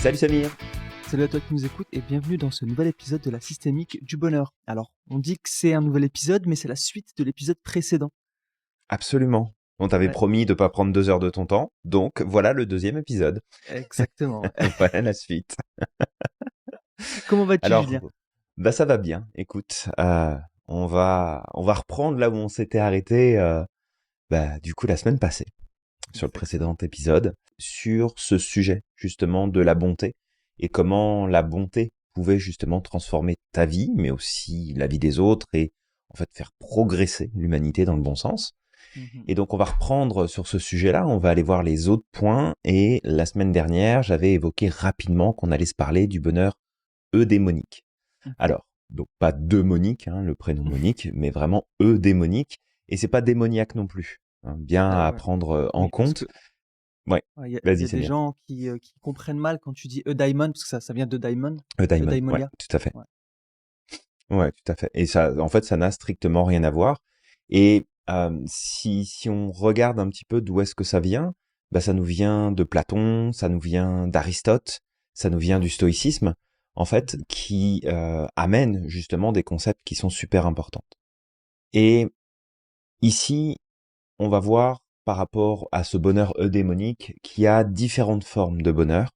Salut Samir. Salut à toi qui nous écoutes et bienvenue dans ce nouvel épisode de la systémique du bonheur. Alors, on dit que c'est un nouvel épisode, mais c'est la suite de l'épisode précédent. Absolument. On t'avait Ouais, promis de pas prendre 2 heures de ton temps, donc voilà le deuxième épisode. exactement. Ouais. Voilà la suite. Comment vas-tu, Alors, Julien? bah ça va bien. Écoute, on va reprendre là où on s'était arrêté, du coup la semaine passée, sur le Exactement. précédent épisode, sur ce sujet justement de la bonté et comment la bonté pouvait justement transformer ta vie, mais aussi la vie des autres et en fait faire progresser l'humanité dans le bon sens. Mhm. Et donc on va reprendre sur ce sujet-là, on va aller voir les autres points. Et la semaine dernière, j'avais évoqué rapidement qu'on allait se parler du bonheur eudémonique. Mhm. Alors, donc pas démonique, hein, le prénom Monique, mais vraiment eudémonique. Et c'est pas démoniaque non plus, hein, bien à Ouais. prendre en Oui, parce compte. que Ouais, il y vas-y a des Samir. gens qui comprennent mal quand tu dis eudaimon, parce que ça vient d'eudaimon, Eudaimon, ouais, eudaimonia. tout à fait. Ouais. Ouais, tout à fait. Et ça, en fait, ça n'a strictement rien à voir. Et si on regarde un petit peu d'où est-ce que ça vient, bah ça nous vient de Platon, ça nous vient d'Aristote, ça nous vient du stoïcisme, en fait, Mhm. qui amène justement des concepts qui sont super importants. Et ici, on va voir par rapport à ce bonheur eudémonique qu'il y a différentes formes de bonheur.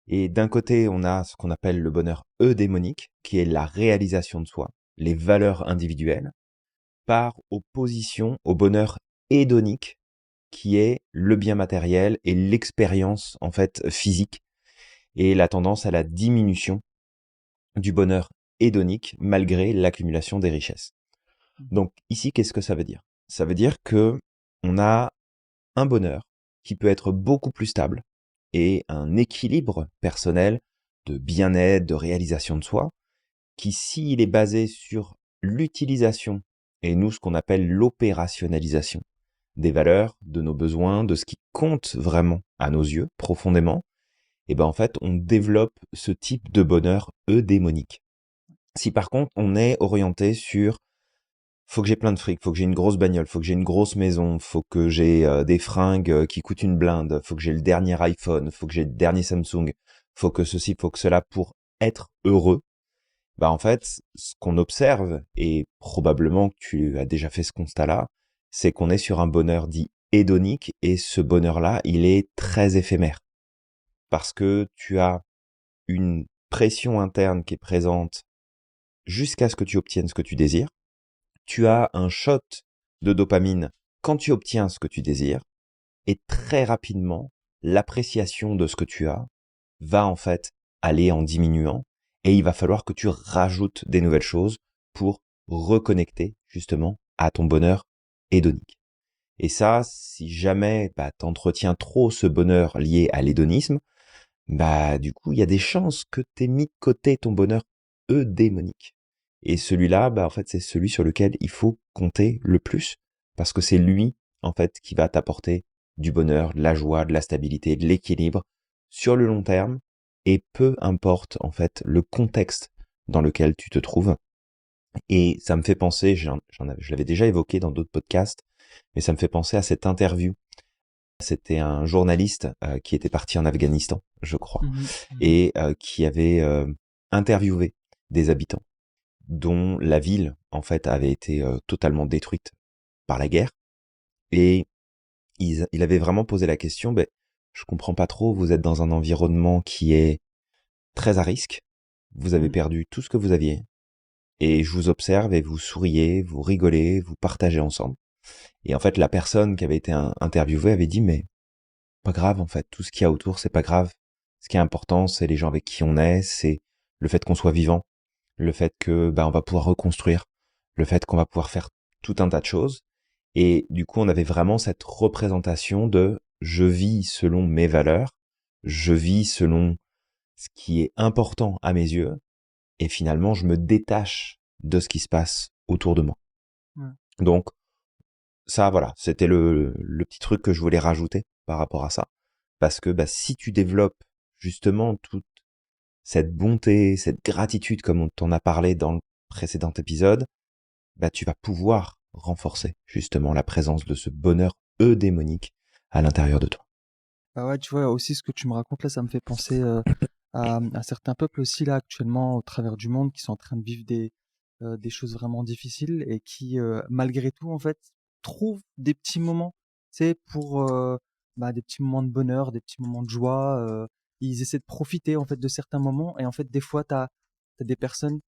Et d'un côté, on a ce qu'on appelle le bonheur eudémonique, qui est la réalisation de soi, les valeurs individuelles, par opposition au bonheur hédonique, qui est le bien matériel et l'expérience en fait physique, et la tendance à la diminution du bonheur hédonique malgré l'accumulation des richesses. Mhm. Donc ici, qu'est-ce que ça veut dire? Ça veut dire que on a un bonheur qui peut être beaucoup plus stable et un équilibre personnel de bien-être, de réalisation de soi, qui s'il est basé sur l'utilisation et nous ce qu'on appelle l'opérationnalisation des valeurs, de nos besoins, de ce qui compte vraiment à nos yeux profondément, et ben en fait on développe ce type de bonheur eudémonique. Si par contre on est orienté sur faut que j'ai plein de fric, faut que j'ai une grosse bagnole, faut que j'ai une grosse maison, faut que j'ai des fringues qui coûtent une blinde, faut que j'ai le dernier iPhone, faut que j'ai le dernier Samsung, faut que ceci, faut que cela pour être heureux, bah en fait, ce qu'on observe, et probablement que tu as déjà fait ce constat-là, c'est qu'on est sur un bonheur dit hédonique, et ce bonheur-là, il est très éphémère. Parce que tu as une pression interne qui est présente jusqu'à ce que tu obtiennes ce que tu désires. Tu as un shot de dopamine quand tu obtiens ce que tu désires, et très rapidement, l'appréciation de ce que tu as va en fait aller en diminuant, et il va falloir que tu rajoutes des nouvelles choses pour reconnecter justement à ton bonheur hédonique. Et ça, si jamais t'entretiens trop ce bonheur lié à l'hédonisme, du coup, il y a des chances que t'aies mis de côté ton bonheur eudémonique. Et celui-là, en fait, c'est celui sur lequel il faut compter le plus, parce que c'est lui, en fait, qui va t'apporter du bonheur, de la joie, de la stabilité, de l'équilibre sur le long terme, et peu importe, en fait, le contexte dans lequel tu te trouves. Et ça me fait penser, je l'avais déjà évoqué dans d'autres podcasts, mais ça me fait penser à cette interview. C'était un journaliste qui était parti en Afghanistan, je crois, Mhm. Mhm. et qui avait interviewé des habitants dont la ville, en fait, avait été totalement détruite par la guerre. Et il avait vraiment posé la question, je comprends pas trop, vous êtes dans un environnement qui est très à risque, vous avez Mhm. perdu tout ce que vous aviez, et je vous observe et vous souriez, vous rigolez, vous partagez ensemble. Et en fait, la personne qui avait été interviewée avait dit, mais pas grave, en fait, tout ce qu'il y a autour, c'est pas grave. Ce qui est important, c'est les gens avec qui on est, c'est le fait qu'on soit vivant, le fait que on va pouvoir reconstruire, le fait qu'on va pouvoir faire tout un tas de choses. Et du coup, on avait vraiment cette représentation de je vis selon mes valeurs, je vis selon ce qui est important à mes yeux, et finalement, je me détache de ce qui se passe autour de moi. Ouais. Donc, ça, voilà, c'était le petit truc que je voulais rajouter par rapport à ça. Parce que si tu développes justement toute cette bonté, cette gratitude comme on t'en a parlé dans le précédent épisode, tu vas pouvoir renforcer justement la présence de ce bonheur eudémonique à l'intérieur de toi. Bah ouais, tu vois, aussi ce que tu me racontes là, ça me fait penser à certains peuples aussi là actuellement au travers du monde qui sont en train de vivre des choses vraiment difficiles et qui malgré tout en fait trouvent des petits moments, tu sais, pour des petits moments de bonheur, des petits moments de joie. Ils essaient de profiter en fait de certains moments et en fait des fois t'as des personnes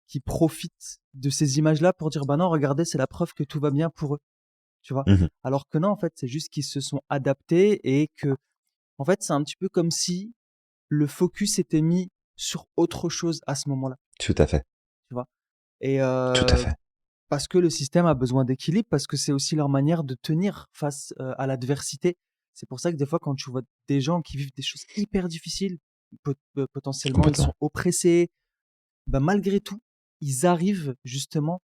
qui profitent de ces images-là pour dire bah non, regardez, c'est la preuve que tout va bien pour eux, tu vois. Mhm. Alors que non, en fait, c'est juste qu'ils se sont adaptés et que en fait, c'est un petit peu comme si le focus était mis sur autre chose à ce moment-là, Tout à fait, tu vois? Et tout à fait. parce que le système a besoin d'équilibre, parce que c'est aussi leur manière de tenir face, à l'adversité. C'est pour ça que des fois, quand tu vois des gens qui vivent des choses hyper difficiles, potentiellement, ils Complètement. sont oppressés, bah, malgré tout, ils arrivent justement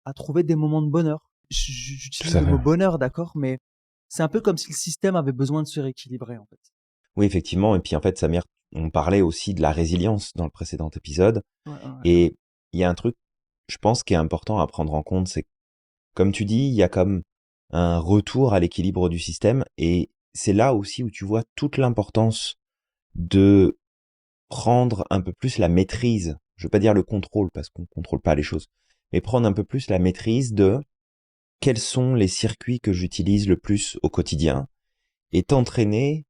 à trouver des moments de bonheur. Tout J'utilise à le fait. mot bonheur, d'accord, mais c'est un peu comme si le système avait besoin de se rééquilibrer, en fait. Oui, effectivement. Et puis en fait, Samir, on parlait aussi de la résilience dans le précédent épisode. Ouais, ouais, ouais. Et il y a un truc, je pense, qui est important à prendre en compte, c'est que, comme tu dis, il y a comme un retour à l'équilibre du système. Et c'est là aussi où tu vois toute l'importance de prendre un peu plus la maîtrise. Je veux pas dire le contrôle, parce qu'on contrôle pas les choses, mais prendre un peu plus la maîtrise de quels sont les circuits que j'utilise le plus au quotidien et t'entraîner,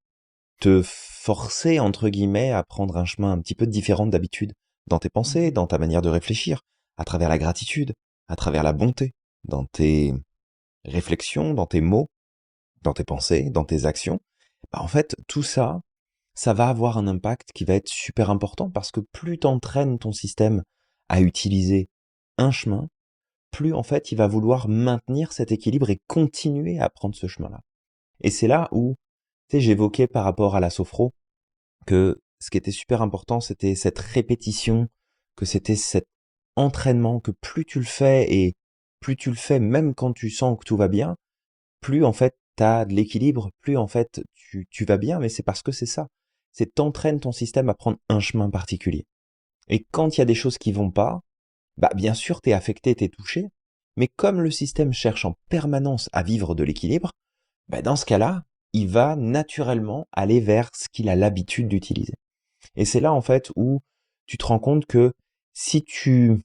te forcer, entre guillemets, à prendre un chemin un petit peu différent d'habitude dans tes pensées, Mhm. dans ta manière de réfléchir, à travers la gratitude, à travers la bonté, dans tes réflexions, dans tes mots, dans tes pensées, dans tes actions. Bah, en fait, tout ça, ça va avoir un impact qui va être super important parce que plus t'entraînes ton système à utiliser un chemin, plus en fait il va vouloir maintenir cet équilibre et continuer à prendre ce chemin-là. Et c'est là où, tu sais, j'évoquais par rapport à la sophro que ce qui était super important, c'était cette répétition, que c'était cet entraînement, que plus tu le fais et plus tu le fais même quand tu sens que tout va bien, plus en fait t'as de l'équilibre, plus en fait tu vas bien, mais c'est parce que c'est ça. C'est t'entraînes ton système à prendre un chemin particulier. Et quand il y a des choses qui vont pas, bah bien sûr t'es affecté, t'es touché, mais comme le système cherche en permanence à vivre de l'équilibre, bah dans ce cas-là, il va naturellement aller vers ce qu'il a l'habitude d'utiliser. Et c'est là en fait où tu te rends compte que si tu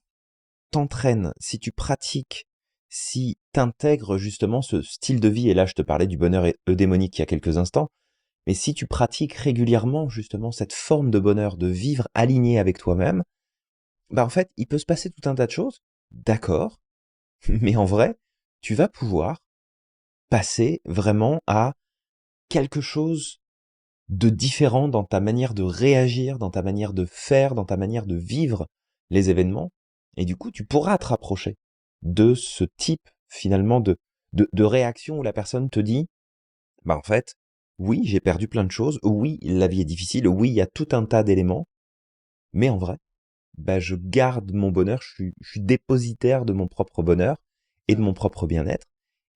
t'entraînes, si tu pratiques, si t'intègres justement ce style de vie, et là je te parlais du bonheur eudémonique il y a quelques instants, mais si tu pratiques régulièrement justement cette forme de bonheur, de vivre aligné avec toi-même, bah en fait il peut se passer tout un tas de choses, d'accord, mais en vrai, tu vas pouvoir passer vraiment à quelque chose de différent dans ta manière de réagir, dans ta manière de faire, dans ta manière de vivre les événements. Et du coup, tu pourras te rapprocher de ce type finalement de réaction où la personne te dit, bah en fait, oui, j'ai perdu plein de choses, oui, la vie est difficile, oui, il y a tout un tas d'éléments, mais en vrai, bah je garde mon bonheur, je suis dépositaire de mon propre bonheur et de mon propre bien-être.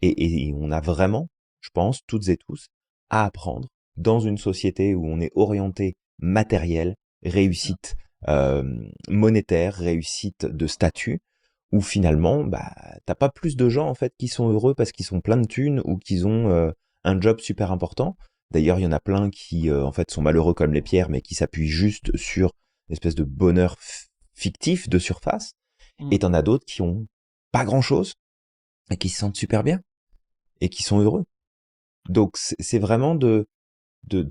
Et on a vraiment, je pense, toutes et tous, à apprendre dans une société où on est orienté matériel, C'est ça. réussite monétaire, réussite de statut, où finalement, bah, t'as pas plus de gens en fait qui sont heureux parce qu'ils sont pleins de thunes ou qu'ils ont un job super important. D'ailleurs, il y en a plein qui en fait sont malheureux comme les pierres, mais qui s'appuient juste sur une espèce de bonheur fictif de surface. Mm. Et t'en as d'autres qui ont pas grand chose et qui se sentent super bien et qui sont heureux. Donc c'est vraiment de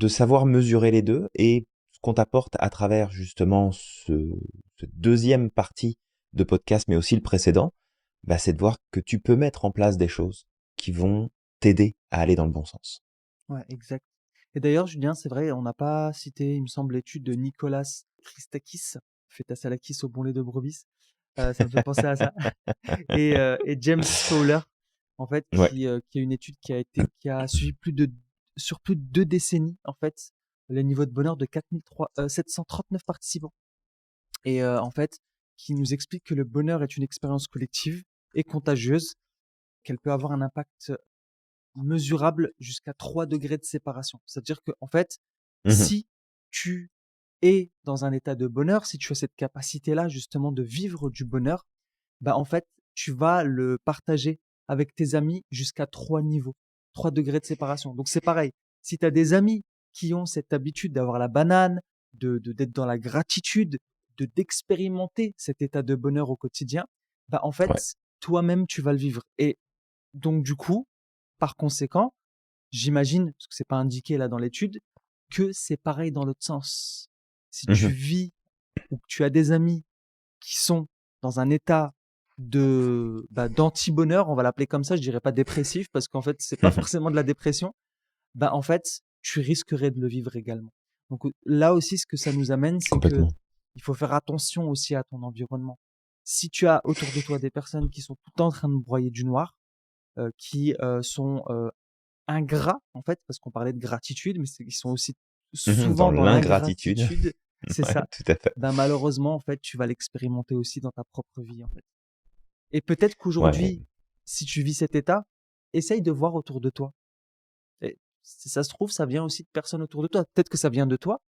savoir mesurer les deux et ce qu'on t'apporte à travers justement cette deuxième partie de podcast, mais aussi le précédent, bah, c'est de voir que tu peux mettre en place des choses qui vont t'aider à aller dans le bon sens. Ouais, exact. Et d'ailleurs, Julien, c'est vrai, on n'a pas cité, il me semble, l'étude de Nicolas Christakis, Fetasalakis au bon lait de brebis. Ça me fait penser à ça. Et James Fowler, en fait, Ouais. qui a une étude qui a suivi sur plus de 2 décennies, en fait, les niveaux de bonheur de 739 participants. Et en fait, qui nous explique que le bonheur est une expérience collective et contagieuse, qu'elle peut avoir un impact mesurable jusqu'à 3 degrés de séparation. C'est-à-dire que, en fait, Mhm. si tu es dans un état de bonheur, si tu as cette capacité-là, justement, de vivre du bonheur, bah, en fait, tu vas le partager avec tes amis jusqu'à 3 niveaux, 3 degrés de séparation. Donc, c'est pareil. Si tu as des amis qui ont cette habitude d'avoir la banane, d'être dans la gratitude, d'expérimenter cet état de bonheur au quotidien, bah, en Ouais. fait, toi-même, tu vas le vivre. Et donc, du coup, par conséquent, j'imagine, parce que c'est pas indiqué là dans l'étude, que c'est pareil dans l'autre sens. Si tu Mhm. vis ou que tu as des amis qui sont dans un état d'anti-bonheur, on va l'appeler comme ça, je dirais pas dépressif, parce qu'en fait, c'est pas Mhm. forcément de la dépression, bah, en fait, tu risquerais de le vivre également. Donc là aussi, ce que ça nous amène, c'est que Complètement. il faut faire attention aussi à ton environnement. Si tu as autour de toi des personnes qui sont tout le temps en train de broyer du noir, qui sont ingrats, en fait, parce qu'on parlait de gratitude, mais ils sont aussi Mhm. Dans souvent dans l'ingratitude. l'ingratitude, c'est Ouais, ça. tout à fait. Ben malheureusement, en fait, tu vas l'expérimenter aussi dans ta propre vie, en fait. Et peut-être Ouais. qu'aujourd'hui, si tu vis cet état, essaye de voir autour de toi. Et si ça se trouve, ça vient aussi de personnes autour de toi. Peut-être que ça vient de toi,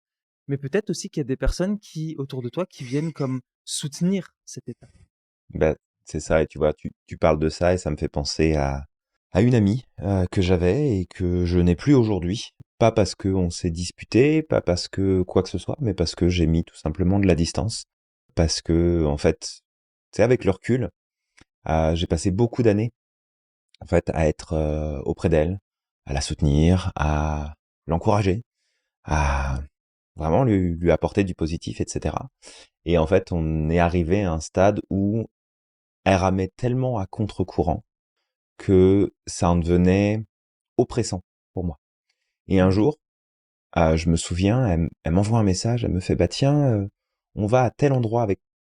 mais peut-être aussi qu'il y a des personnes qui, autour de toi, qui viennent comme soutenir cet état. Bah, c'est ça, et tu vois, tu parles de ça et ça me fait penser à une amie que j'avais et que je n'ai plus aujourd'hui. Pas parce qu'on s'est disputé, pas parce que quoi que ce soit, mais parce que j'ai mis tout simplement de la distance. Parce que, en fait, c'est avec le recul, j'ai passé beaucoup d'années, en fait, à être auprès d'elle, à la soutenir, à l'encourager, à vraiment lui apporter du positif, etc. Et en fait, on est arrivé à un stade où elle ramait tellement à contre-courant que ça en devenait oppressant pour moi. Et un Mhm. jour, je me souviens, elle m'envoie un message, elle me fait bah tiens, on va à tel endroit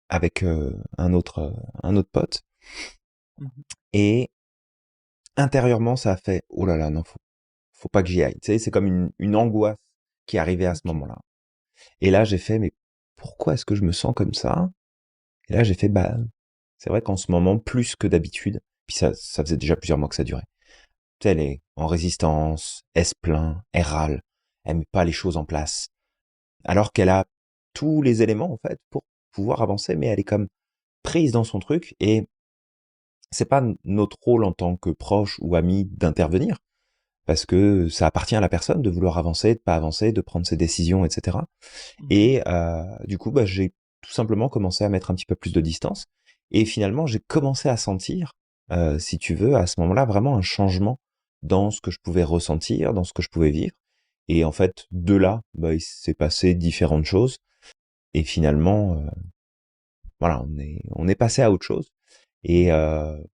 avec un autre pote. Mhm. Et intérieurement, ça a fait oh là là non faut pas que j'y aille. Tu sais, c'est comme une angoisse qui est arrivée à ce Ok. moment-là. Et là, j'ai fait mais pourquoi est-ce que je me sens comme ça? Et là, j'ai fait bah c'est vrai qu'en ce moment plus que d'habitude, puis ça faisait déjà plusieurs mois que ça durait. Tu sais, elle est en résistance, elle se plaint, elle râle, elle met pas les choses en place. Alors qu'elle a tous les éléments, en fait, pour pouvoir avancer, mais elle est comme prise dans son truc et c'est pas notre rôle en tant que proche ou ami d'intervenir parce que ça appartient à la personne de vouloir avancer, de pas avancer, de prendre ses décisions, etc. Mhm. Et du coup, bah, j'ai tout simplement commencé à mettre un petit peu plus de distance et finalement, j'ai commencé à sentir, si tu veux, à ce moment-là, vraiment un changement dans ce que je pouvais ressentir, dans ce que je pouvais vivre. Et en fait, de là, bah, il s'est passé différentes choses. Et finalement, voilà, on est passé à autre chose. Et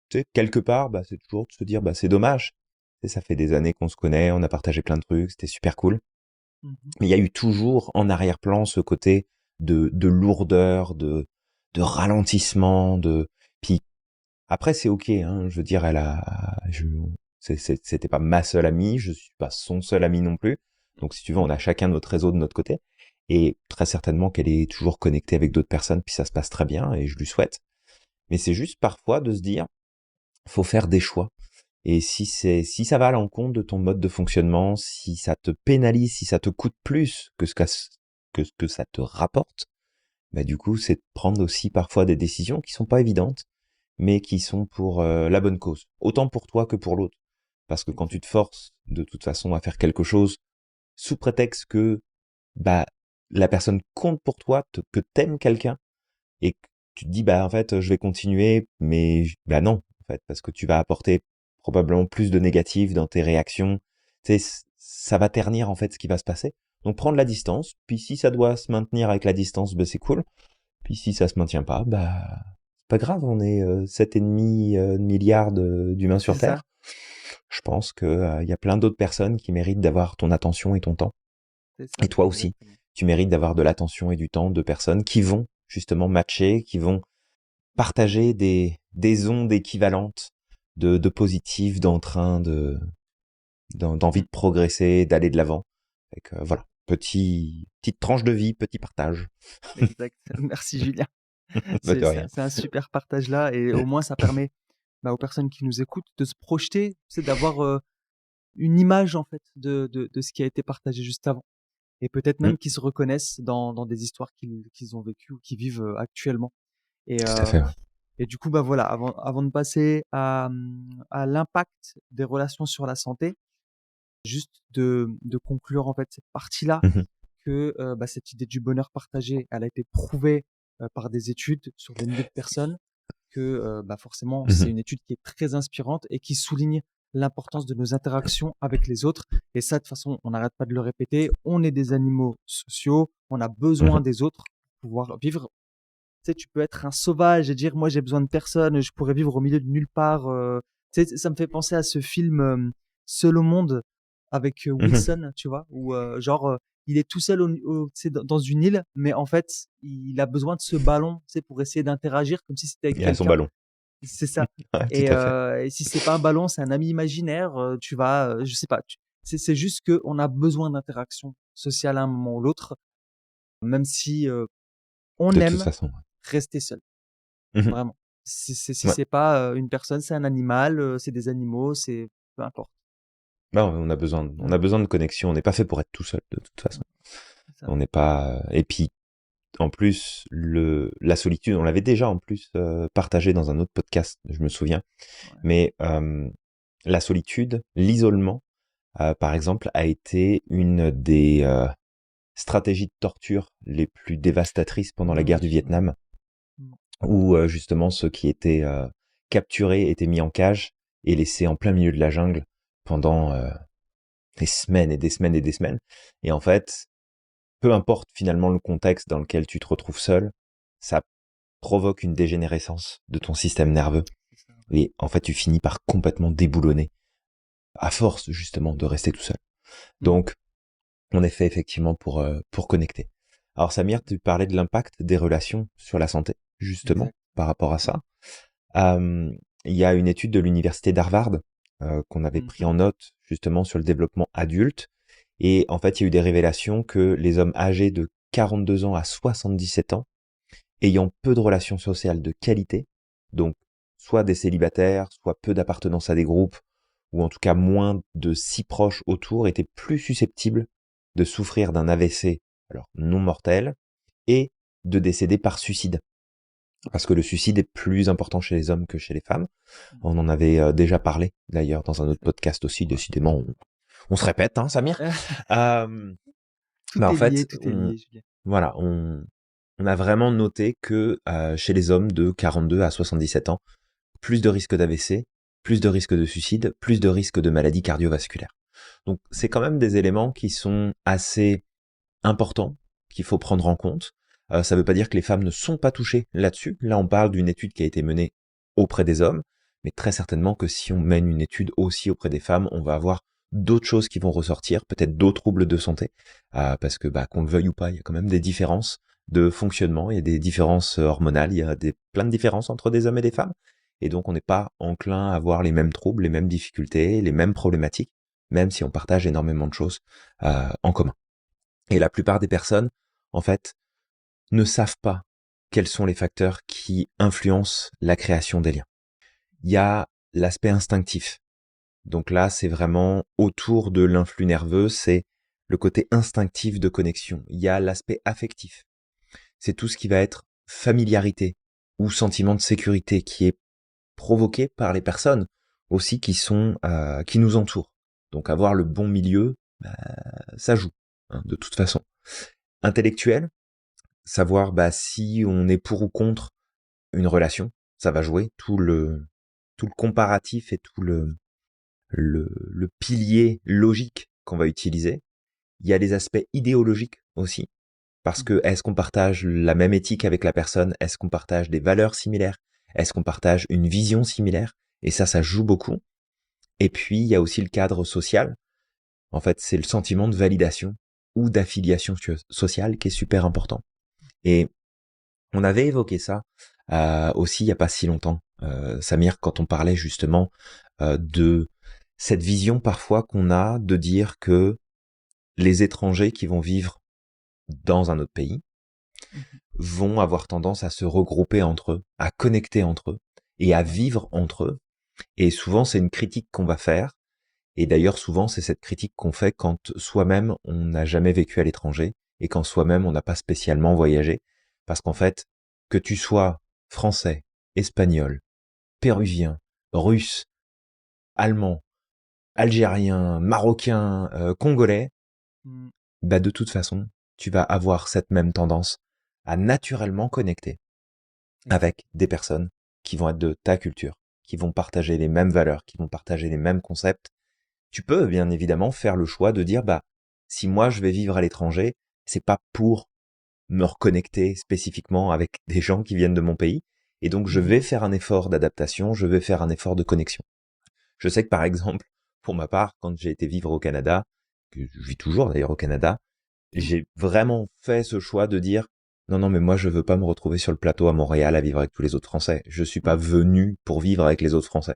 tu sais, quelque part, bah, c'est toujours de se dire, bah, c'est dommage. Tu sais, ça fait des années qu'on se connaît, on a partagé plein de trucs, c'était super cool. Mhm. Mais il y a eu toujours en arrière-plan ce côté de lourdeur, de ralentissement, de. Puis après, c'est ok, hein, je veux dire, c'était pas ma seule amie, je suis pas son seul ami non plus. Donc, si tu veux, on a Mhm. chacun notre réseau de notre côté. Et très certainement qu'elle est toujours connectée avec d'autres personnes, puis ça se passe très bien, et je lui souhaite. Mais c'est juste parfois de se dire, faut faire des choix. Et si ça va à l'encontre de ton mode de fonctionnement, si ça te pénalise, si ça te coûte plus que ce que ça te rapporte, bah du coup, c'est de prendre aussi parfois des décisions qui sont pas évidentes, mais qui sont pour la bonne cause. Autant pour toi que pour l'autre. Parce que quand tu Exact. te forces de toute façon à faire quelque chose sous prétexte que bah la personne compte pour toi, que t'aimes quelqu'un, et que tu te dis bah en fait je vais continuer, mais bah non en fait parce que tu vas apporter probablement plus de négatifs dans tes réactions. Tu sais, ça va ternir en fait ce qui va se passer. Donc prendre la distance. Puis si ça doit se maintenir avec la distance, bah c'est cool. Puis si ça se maintient pas, bah c'est pas grave. On est 7,5 milliards d'humains sur C'est ça. Terre. Je pense que il y a plein d'autres personnes qui méritent d'avoir ton attention et ton temps. C'est Et ça. toi aussi, Exactement. tu mérites d'avoir de l'attention et du temps de personnes qui vont justement matcher, qui vont partager des ondes équivalentes de positif, d'envie Mm. de progresser, d'aller de l'avant. Voilà, petite tranche de vie, petit partage. Exact. Merci Julien. De rien. C'est un super partage là et au moins ça permet aux personnes qui nous écoutent de se projeter, c'est d'avoir une image en fait de ce qui a été partagé juste avant et peut-être Mm, même qu'ils se reconnaissent dans des histoires qu'ils ont vécues ou qu'ils vivent actuellement. Et, tout à fait. Ouais. et du coup, bah voilà, avant de passer à l'impact des relations sur la santé, juste de conclure en fait cette partie-là Mhm. que cette idée du bonheur partagé, elle a été prouvée par des études sur des milliers de personnes, que forcément c'est Mhm. une étude qui est très inspirante et qui souligne l'importance de nos interactions avec les autres. Et ça, de toute façon, on n'arrête pas de le répéter. On est des animaux sociaux, on a besoin Mhm. des autres pour pouvoir vivre. Tu sais, tu peux être un sauvage et dire, moi, j'ai besoin de personne, je pourrais vivre au milieu de nulle part. Tu sais, ça me fait penser à ce film Seul au monde avec Mhm. Wilson, tu vois, où il est tout seul tu sais, dans une île, mais en fait, il a besoin de ce ballon, tu sais, pour essayer d'interagir comme si c'était avec Il a son quelqu'un. ballon. C'est ça. Ouais, tout à fait. Et si c'est pas un ballon, c'est un ami imaginaire, tu vas, je sais pas. C'est juste que on a besoin d'interaction sociale à un moment ou l'autre, même si on De toute aime façon. rester seul. Mhm. Vraiment. Si Ouais. c'est pas une personne, c'est un animal, c'est des animaux, c'est peu importe. Non, on Mm. a besoin de connexion. On n'est pas fait pour être tout seul, de toute façon. C'est ça. On n'est pas. Et puis, en plus, la solitude, on l'avait déjà en plus partagé dans un autre podcast, je me souviens. Ouais. Mais la solitude, l'isolement, par exemple, a été une des stratégies de torture les plus dévastatrices pendant la guerre Oui. du Vietnam, Mm. où justement ceux qui étaient capturés étaient mis en cage et laissés en plein milieu de la jungle pendant des semaines et des semaines et des semaines. Et en fait, peu importe finalement le contexte dans lequel tu te retrouves seul, ça provoque une dégénérescence de ton système nerveux. C'est ça. Et en fait, tu finis par complètement déboulonner, à force justement de rester tout seul. Mm. Donc, on est fait effectivement pour connecter. Alors Samir, tu parlais de l'impact des relations sur la santé, justement, Exact. par rapport à ça. Euh, il y a une étude de l'université d'Harvard qu'on avait pris Mhm. en note justement sur le développement adulte. Et en fait, il y a eu des révélations que les hommes âgés de 42 ans à 77 ans, ayant peu de relations sociales de qualité, donc soit des célibataires, soit peu d'appartenance à des groupes, ou en tout cas moins de si proches autour, étaient plus susceptibles de souffrir d'un AVC, alors non mortel, et de décéder par suicide. Parce que le suicide est plus important chez les hommes que chez les femmes. On en avait déjà parlé, d'ailleurs, dans un autre Exact. podcast aussi. Ouais. Décidément, on se répète, hein, Samir. Euh, Tout en est lié, fait, tout est lié, Julien. voilà, on a vraiment noté que chez les hommes de 42 à 77 ans, plus de risques d'AVC, plus de risques de suicide, plus de risques de maladies cardiovasculaires. Donc c'est quand même des éléments qui sont assez importants, qu'il faut prendre en compte. Ça ne veut pas dire que les femmes ne sont pas touchées là-dessus. Là, on parle d'une étude qui a été menée auprès des hommes, mais très certainement que si on mène une étude aussi auprès des femmes, on va avoir d'autres choses qui vont ressortir, peut-être d'autres troubles de santé, parce que qu'on le veuille ou pas, il y a quand même des différences de fonctionnement, il y a des différences hormonales, il y a plein de différences entre des hommes et des femmes, et donc on n'est pas enclin à avoir les mêmes troubles, les mêmes difficultés, les mêmes problématiques, même si on partage énormément de choses en commun. Et la plupart des personnes, en fait, ne savent pas quels sont les facteurs qui influencent la création des liens. Il y a l'aspect instinctif. Donc là, c'est vraiment autour de l'influx nerveux, c'est le côté instinctif de connexion. Il y a l'aspect affectif. C'est tout ce qui va être familiarité ou sentiment de sécurité qui est provoqué par les personnes aussi qui nous entourent. Donc avoir le bon milieu, ça joue, hein, de toute façon. Intellectuel, savoir si on est pour ou contre une relation, ça va jouer tout le comparatif et tout le pilier logique qu'on va utiliser. Il y a les aspects idéologiques aussi, parce que Mhm. est-ce qu'on partage la même éthique avec la personne, est-ce qu'on partage des valeurs similaires, est-ce qu'on partage une vision similaire, et ça joue beaucoup. Et puis il y a aussi le cadre social. En fait, c'est le sentiment de validation ou d'affiliation sociale qui est super important. Et on avait évoqué ça aussi il y a pas si longtemps, Samir, quand on parlait justement de cette vision parfois qu'on a de dire que les étrangers qui vont vivre dans un autre pays Mhm. vont avoir tendance à se regrouper entre eux, à connecter entre eux et à Ouais. vivre entre eux. Et souvent, c'est une critique qu'on va faire. Et d'ailleurs, souvent, c'est cette critique qu'on fait quand soi-même, on n'a jamais vécu à l'étranger et quand soi-même, on n'a pas spécialement voyagé. Parce qu'en fait, que tu sois français, espagnol, péruvien, russe, allemand, algérien, marocain, congolais, Mmh. bah de toute façon, tu vas avoir cette même tendance à naturellement connecter Exact. avec des personnes qui vont être de ta culture, qui vont partager les mêmes valeurs, qui vont partager les mêmes concepts. Tu peux bien évidemment faire le choix de dire bah si moi je vais vivre à l'étranger, c'est pas pour me reconnecter spécifiquement avec des gens qui viennent de mon pays et donc je Mmh. vais faire un effort d'adaptation, je vais faire un effort de connexion. Je sais que par exemple, pour ma part, quand j'ai été vivre au Canada, que je vis toujours d'ailleurs au Canada, Mmh. j'ai vraiment fait ce choix de dire non, non, mais moi je veux pas me retrouver sur le plateau à Montréal à vivre avec tous les autres Français. Je suis pas Ouais. venu pour vivre avec les autres Français.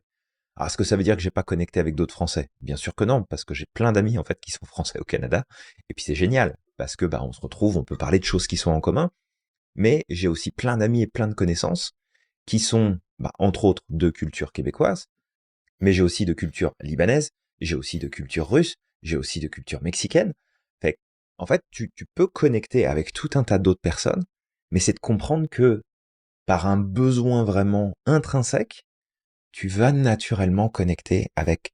Alors, est-ce que ça veut dire que j'ai pas connecté avec d'autres Français? Bien sûr que non, parce que j'ai plein d'amis en fait qui sont français au Canada, et puis c'est génial parce que bah on se retrouve, on peut parler de choses qui sont en commun, mais j'ai aussi plein d'amis et plein de connaissances qui sont bah, entre autres de culture québécoise, mais j'ai aussi de culture libanaise, j'ai aussi de culture russe, j'ai aussi de culture mexicaine. Fait, en fait, tu peux connecter avec tout un tas d'autres personnes, mais c'est de comprendre que par un besoin vraiment intrinsèque, tu vas naturellement connecter avec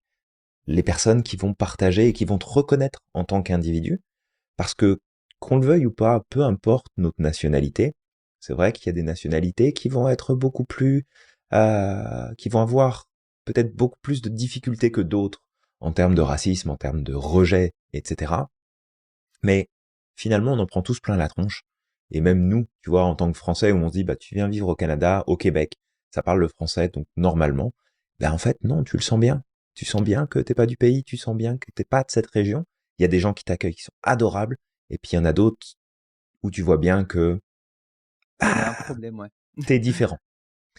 les personnes qui vont partager et qui vont te reconnaître en tant qu'individu, parce que qu'on le veuille ou pas, peu importe notre nationalité, c'est vrai qu'il y a des nationalités qui vont être beaucoup plus, qui vont avoir peut-être beaucoup plus de difficultés que d'autres en termes de racisme, en termes de rejet, etc. Mais finalement, on en prend tous plein la tronche. Et Mmh. même nous, tu vois, en tant que Français, où on se dit, bah, tu viens vivre au Canada, au Québec, ça parle le français, donc normalement, ben en fait, non, tu le sens bien. Tu sens bien que t'es pas du pays, tu sens bien que t'es pas de cette région. Il y a des gens qui t'accueillent qui sont adorables, et puis il y en a d'autres où tu vois bien que Il y a un bah, problème, ouais. t'es différent.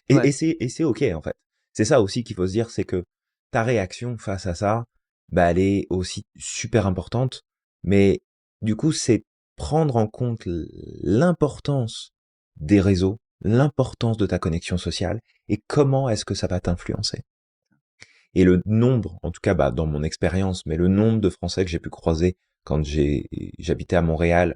Ouais. Et c'est ok en fait. C'est ça aussi qu'il faut se dire, c'est que ta réaction face à ça, bah elle est aussi super importante. Mais du coup, c'est prendre en compte l'importance des réseaux, l'importance de ta connexion sociale et comment est-ce que ça va t'influencer. Et le nombre, en tout cas bah, dans mon expérience, mais le nombre de Français que j'ai pu croiser quand j'habitais à Montréal,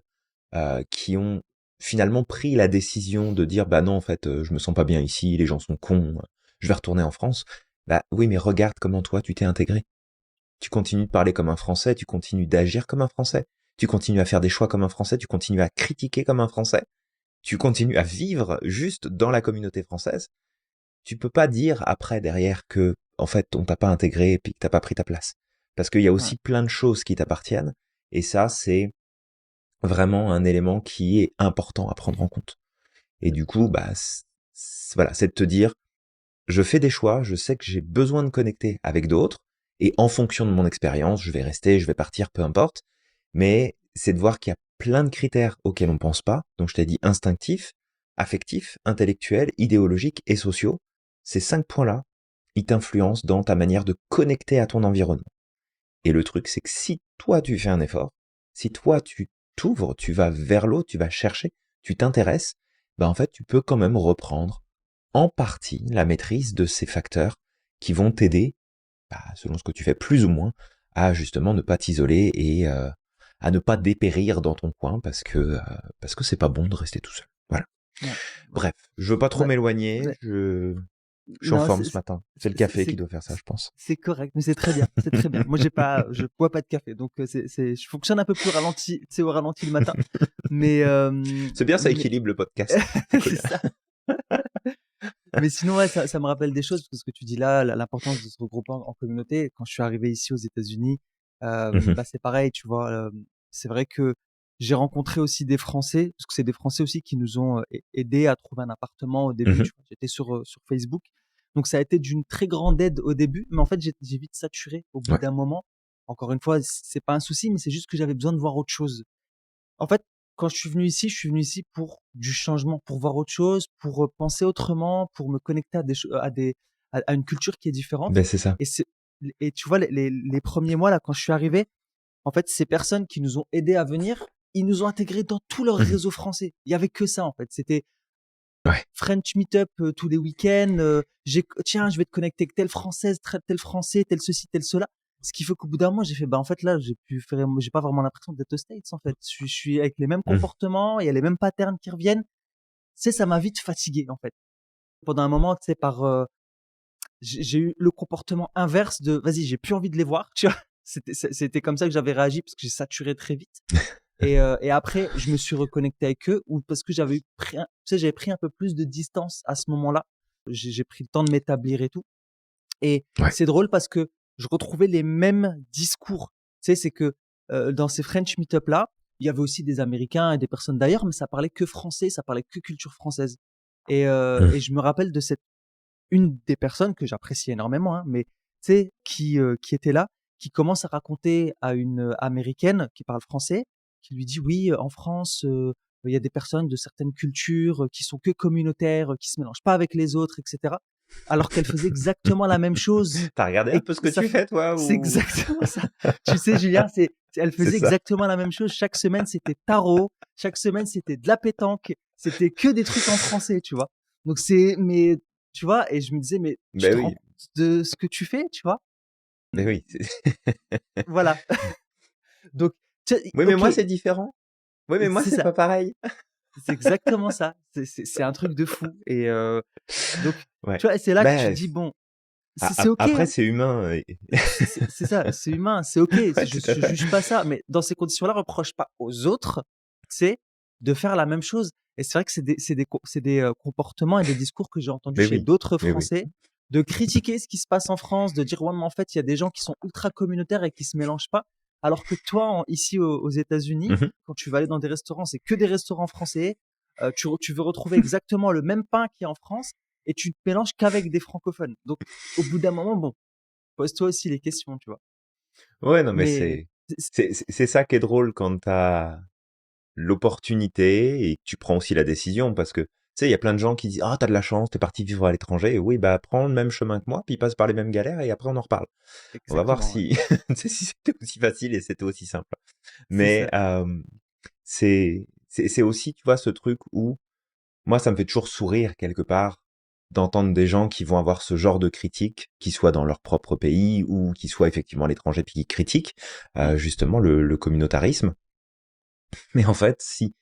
qui ont finalement pris la décision de dire bah non en fait je me sens pas bien ici, les gens sont cons, je vais retourner en France. Bah oui mais regarde comment toi tu t'es intégré. Tu continues de parler comme un Français, tu continues d'agir comme un Français, tu continues à faire des choix comme un Français, tu continues à critiquer comme un Français, tu continues à vivre juste dans la communauté française. Tu peux pas dire après derrière que en fait on t'a pas intégré et puis que t'as pas pris ta place. Parce qu'il y a Ouais. aussi plein de choses qui t'appartiennent et ça c'est vraiment un élément qui est important à prendre en compte. Et du coup, bah, voilà, c'est de te dire, je fais des choix, je sais que j'ai besoin de connecter avec d'autres, et en fonction de mon expérience, je vais rester, je vais partir, peu importe. Mais c'est de voir qu'il y a plein de critères auxquels on pense pas. Donc je t'ai dit instinctif, affectif, intellectuel, idéologique et sociaux. Ces 5 points-là, ils t'influencent dans ta manière de connecter à ton environnement. Et le truc, c'est que si toi tu fais un effort, si toi tu t'ouvres, tu vas vers l'autre, tu vas chercher, tu t'intéresses, bah en fait tu peux quand même reprendre en partie la maîtrise de ces facteurs qui vont t'aider, bah, selon ce que tu fais plus ou moins, à justement ne pas t'isoler et à ne pas dépérir dans ton coin parce que c'est pas bon de rester tout seul. Voilà. Ouais. Ouais. Bref, je veux pas trop Ouais. m'éloigner, Ouais. je suis en Non, forme ce matin. C'est le café qui c'est doit faire ça, je pense. c'est correct, mais c'est très bien, c'est très bien. Moi, je bois pas de café, donc je fonctionne un peu plus ralenti, tu sais, au ralenti le matin. Mais C'est bien, ça mais équilibre le podcast. C'est cool. c'est ça. Mais sinon, ouais, ça me rappelle des choses, parce que ce que tu dis là, l'importance de se regrouper en communauté. Quand je suis arrivé ici aux États-Unis, Mhm. bah, c'est pareil, tu vois. C'est vrai que j'ai rencontré aussi des Français, parce que c'est des Français aussi qui nous ont aidés à trouver un appartement au début. Mhm. Tu vois, j'étais sur Facebook, donc ça a été d'une très grande aide au début, mais en fait, j'ai vite saturé au bout Ouais. d'un moment. Encore une fois, c'est pas un souci, mais c'est juste que j'avais besoin de voir autre chose. En fait, quand je suis venu ici pour du changement, pour voir autre chose, pour penser autrement, pour me connecter à à une culture qui est différente. Ben c'est ça. Et c'est, et tu vois, les premiers mois là, quand je suis arrivé, en fait, ces personnes qui nous ont aidés à venir, ils nous ont intégrés dans tout leur Mhm. réseau français. Il y avait que ça, en fait. C'était Ouais. French Meetup tous les week-ends. Tiens, je vais te connecter avec telle française, tel français, tel ceci, tel cela. Ce qui fait qu'au bout d'un moment, j'ai fait, bah, en fait, là, j'ai pas vraiment l'impression d'être aux States, en fait. Je suis avec les mêmes Mhm. comportements, il y a les mêmes patterns qui reviennent. Tu sais, ça m'a vite fatigué, en fait. Pendant un moment, tu sais, j'ai eu le comportement inverse de vas-y, j'ai plus envie de les voir, tu vois. C'était comme ça que j'avais réagi parce que j'ai saturé très vite. Et après, je me suis reconnecté avec eux ou parce que j'avais pris un peu plus de distance à ce moment-là. J'ai pris le temps de m'établir et tout. Et Ouais. c'est drôle parce que je retrouvais les mêmes discours. Tu sais, c'est que dans ces French Meetup là, il y avait aussi des Américains et des personnes d'ailleurs, mais ça parlait que français, ça parlait que culture française. Et je me rappelle de une des personnes que j'apprécie énormément, hein, mais tu sais, qui était là, qui commence à raconter à une américaine qui parle français, qui lui dit oui, en France, il y a des personnes de certaines cultures qui sont que communautaires, qui se mélangent pas avec les autres, etc. Alors qu'elle faisait exactement la même chose. T'as regardé un Et peu ce que ça, tu fais, toi, c'est ou exactement ça. Tu sais, Julien, elle c'est faisait ça? exactement la même chose. Chaque semaine, c'était tarot. Chaque semaine, c'était de la pétanque. C'était que des trucs en français, tu vois. Donc mais tu vois, et je me disais, mais tu Ben te rends oui, compte de ce que tu fais, tu vois? ben oui. Voilà. Donc, Oui, mais ok, moi, c'est différent. Oui, mais moi, c'est c'est ça. pas pareil. C'est exactement ça. C'est un truc de fou. Donc, Ouais. tu vois, c'est là que tu te Ben, dis, bon, c'est ok, après, hein. c'est humain. C'est ça, c'est humain, c'est ok. Ouais, Je, tout à je fait. juge pas ça, mais dans ces conditions-là, reproche pas aux autres, c'est de faire la même chose. Et c'est vrai que c'est des comportements et des discours que j'ai entendus Mais chez oui, d'autres mais oui. Français, de critiquer ce qui se passe en France, de dire ouais, mais en fait, il y a des gens qui sont ultra communautaires et qui se mélangent pas, alors que toi, ici aux États-Unis, Mhm. quand tu vas aller dans des restaurants, c'est que des restaurants français. Tu veux retrouver exactement le même pain qu'il y a en France et tu te mélanges qu'avec des francophones. Donc, au bout d'un moment, bon, pose-toi aussi les questions, tu vois. Ouais, non, mais Mais c'est ça qui est drôle quand t'as l'opportunité et que tu prends aussi la décision parce que, tu sais, il y a plein de gens qui disent, ah, t'as de la chance, t'es parti vivre à l'étranger. Et oui, bah, prends le même chemin que moi, puis passe par les mêmes galères et après on en reparle. On va voir exactement, ouais. si, tu sais, si c'était aussi facile et c'était aussi simple. C'est Mais, ça. c'est aussi, tu vois, ce truc où, moi, ça me fait toujours sourire quelque part d'entendre des gens qui vont avoir ce genre de critique, qui soient dans leur propre pays ou qui soient effectivement à l'étranger, puis qui critiquent Mmh. justement le communautarisme. Mais en fait, si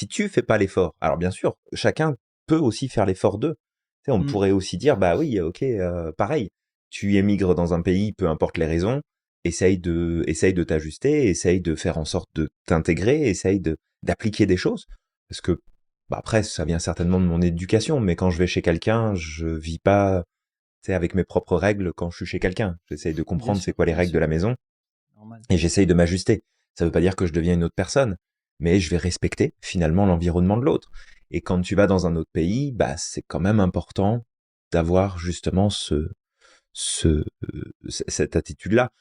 tu fais pas l'effort, alors bien sûr, chacun peut aussi faire l'effort d'eux. Tu sais, on Mmh. pourrait aussi dire, bah oui, ok, pareil, tu émigres dans un pays, peu importe les raisons, essaye de t'ajuster, essaye de faire en sorte de t'intégrer, essaye d'appliquer des choses. Parce que, bah après, ça vient certainement de mon éducation, mais quand je vais chez quelqu'un, je vis pas, tu sais, avec mes propres règles quand je suis chez quelqu'un. J'essaye de comprendre c'est quoi les Bien règles de sûr, la maison normal. et j'essaye de m'ajuster. Ça veut pas dire que je deviens une autre personne, mais je vais respecter finalement l'environnement de l'autre. Et quand tu vas dans un autre pays, bah c'est quand même important d'avoir justement cette attitude-là.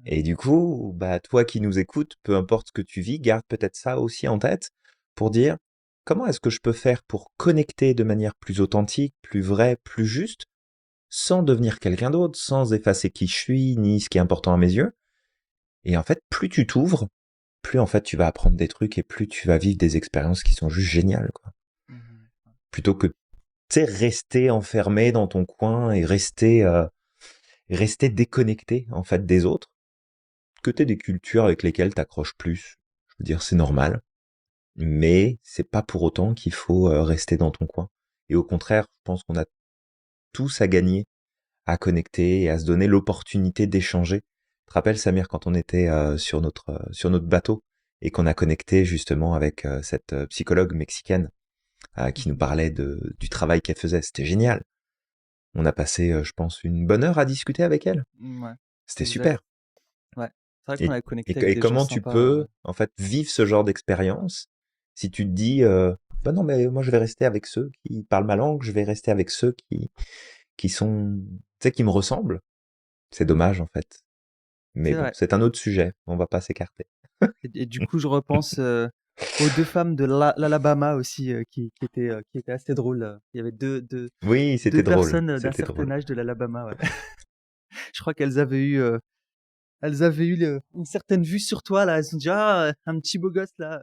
Et du coup, bah toi qui nous écoutes, peu importe ce que tu vis, garde peut-être ça aussi en tête pour dire comment est-ce que je peux faire pour connecter de manière plus authentique, plus vraie, plus juste, sans devenir quelqu'un d'autre, sans effacer qui je suis, ni ce qui est important à mes yeux. Et en fait, plus tu t'ouvres, plus en fait tu vas apprendre des trucs et plus tu vas vivre des expériences qui sont juste géniales, quoi. Mmh. Plutôt que, tu sais, rester enfermé dans ton coin et rester déconnecté en fait des autres. Que t'aies des cultures avec lesquelles t'accroches plus, je veux dire c'est normal, mais c'est pas pour autant qu'il faut rester dans ton coin. Et au contraire, je pense qu'on a tous à gagner à connecter et à se donner l'opportunité d'échanger. Tu te rappelles, Samir, quand on était sur notre bateau et qu'on a connecté justement avec cette psychologue mexicaine qui nous Mmh. parlait du travail qu'elle faisait. C'était génial. On a passé, je pense, une bonne heure à discuter avec elle. Ouais, C'était exact. super. Ouais. C'est vrai qu'on Et, avait connecté avec et des gens comment tu sympas, peux, en fait, vivre ce genre d'expérience si tu te dis, bah non, mais moi je vais rester avec ceux qui parlent ma langue, je vais rester avec ceux qui sont, tu sais, qui me ressemblent. C'est dommage, en fait. Mais c'est bon, vrai. c'est un autre sujet. On va pas s'écarter. Et du coup, je repense, aux 2 femmes de l'Alabama aussi, qui étaient assez drôles, Il y avait Oui, 2 c'était drôle. personnes, d'un C'était certain drôle. âge de l'Alabama, ouais. Je crois qu'elles avaient eu une certaine vue sur toi là. Elles se sont dit: «Ah, un petit beau gosse là».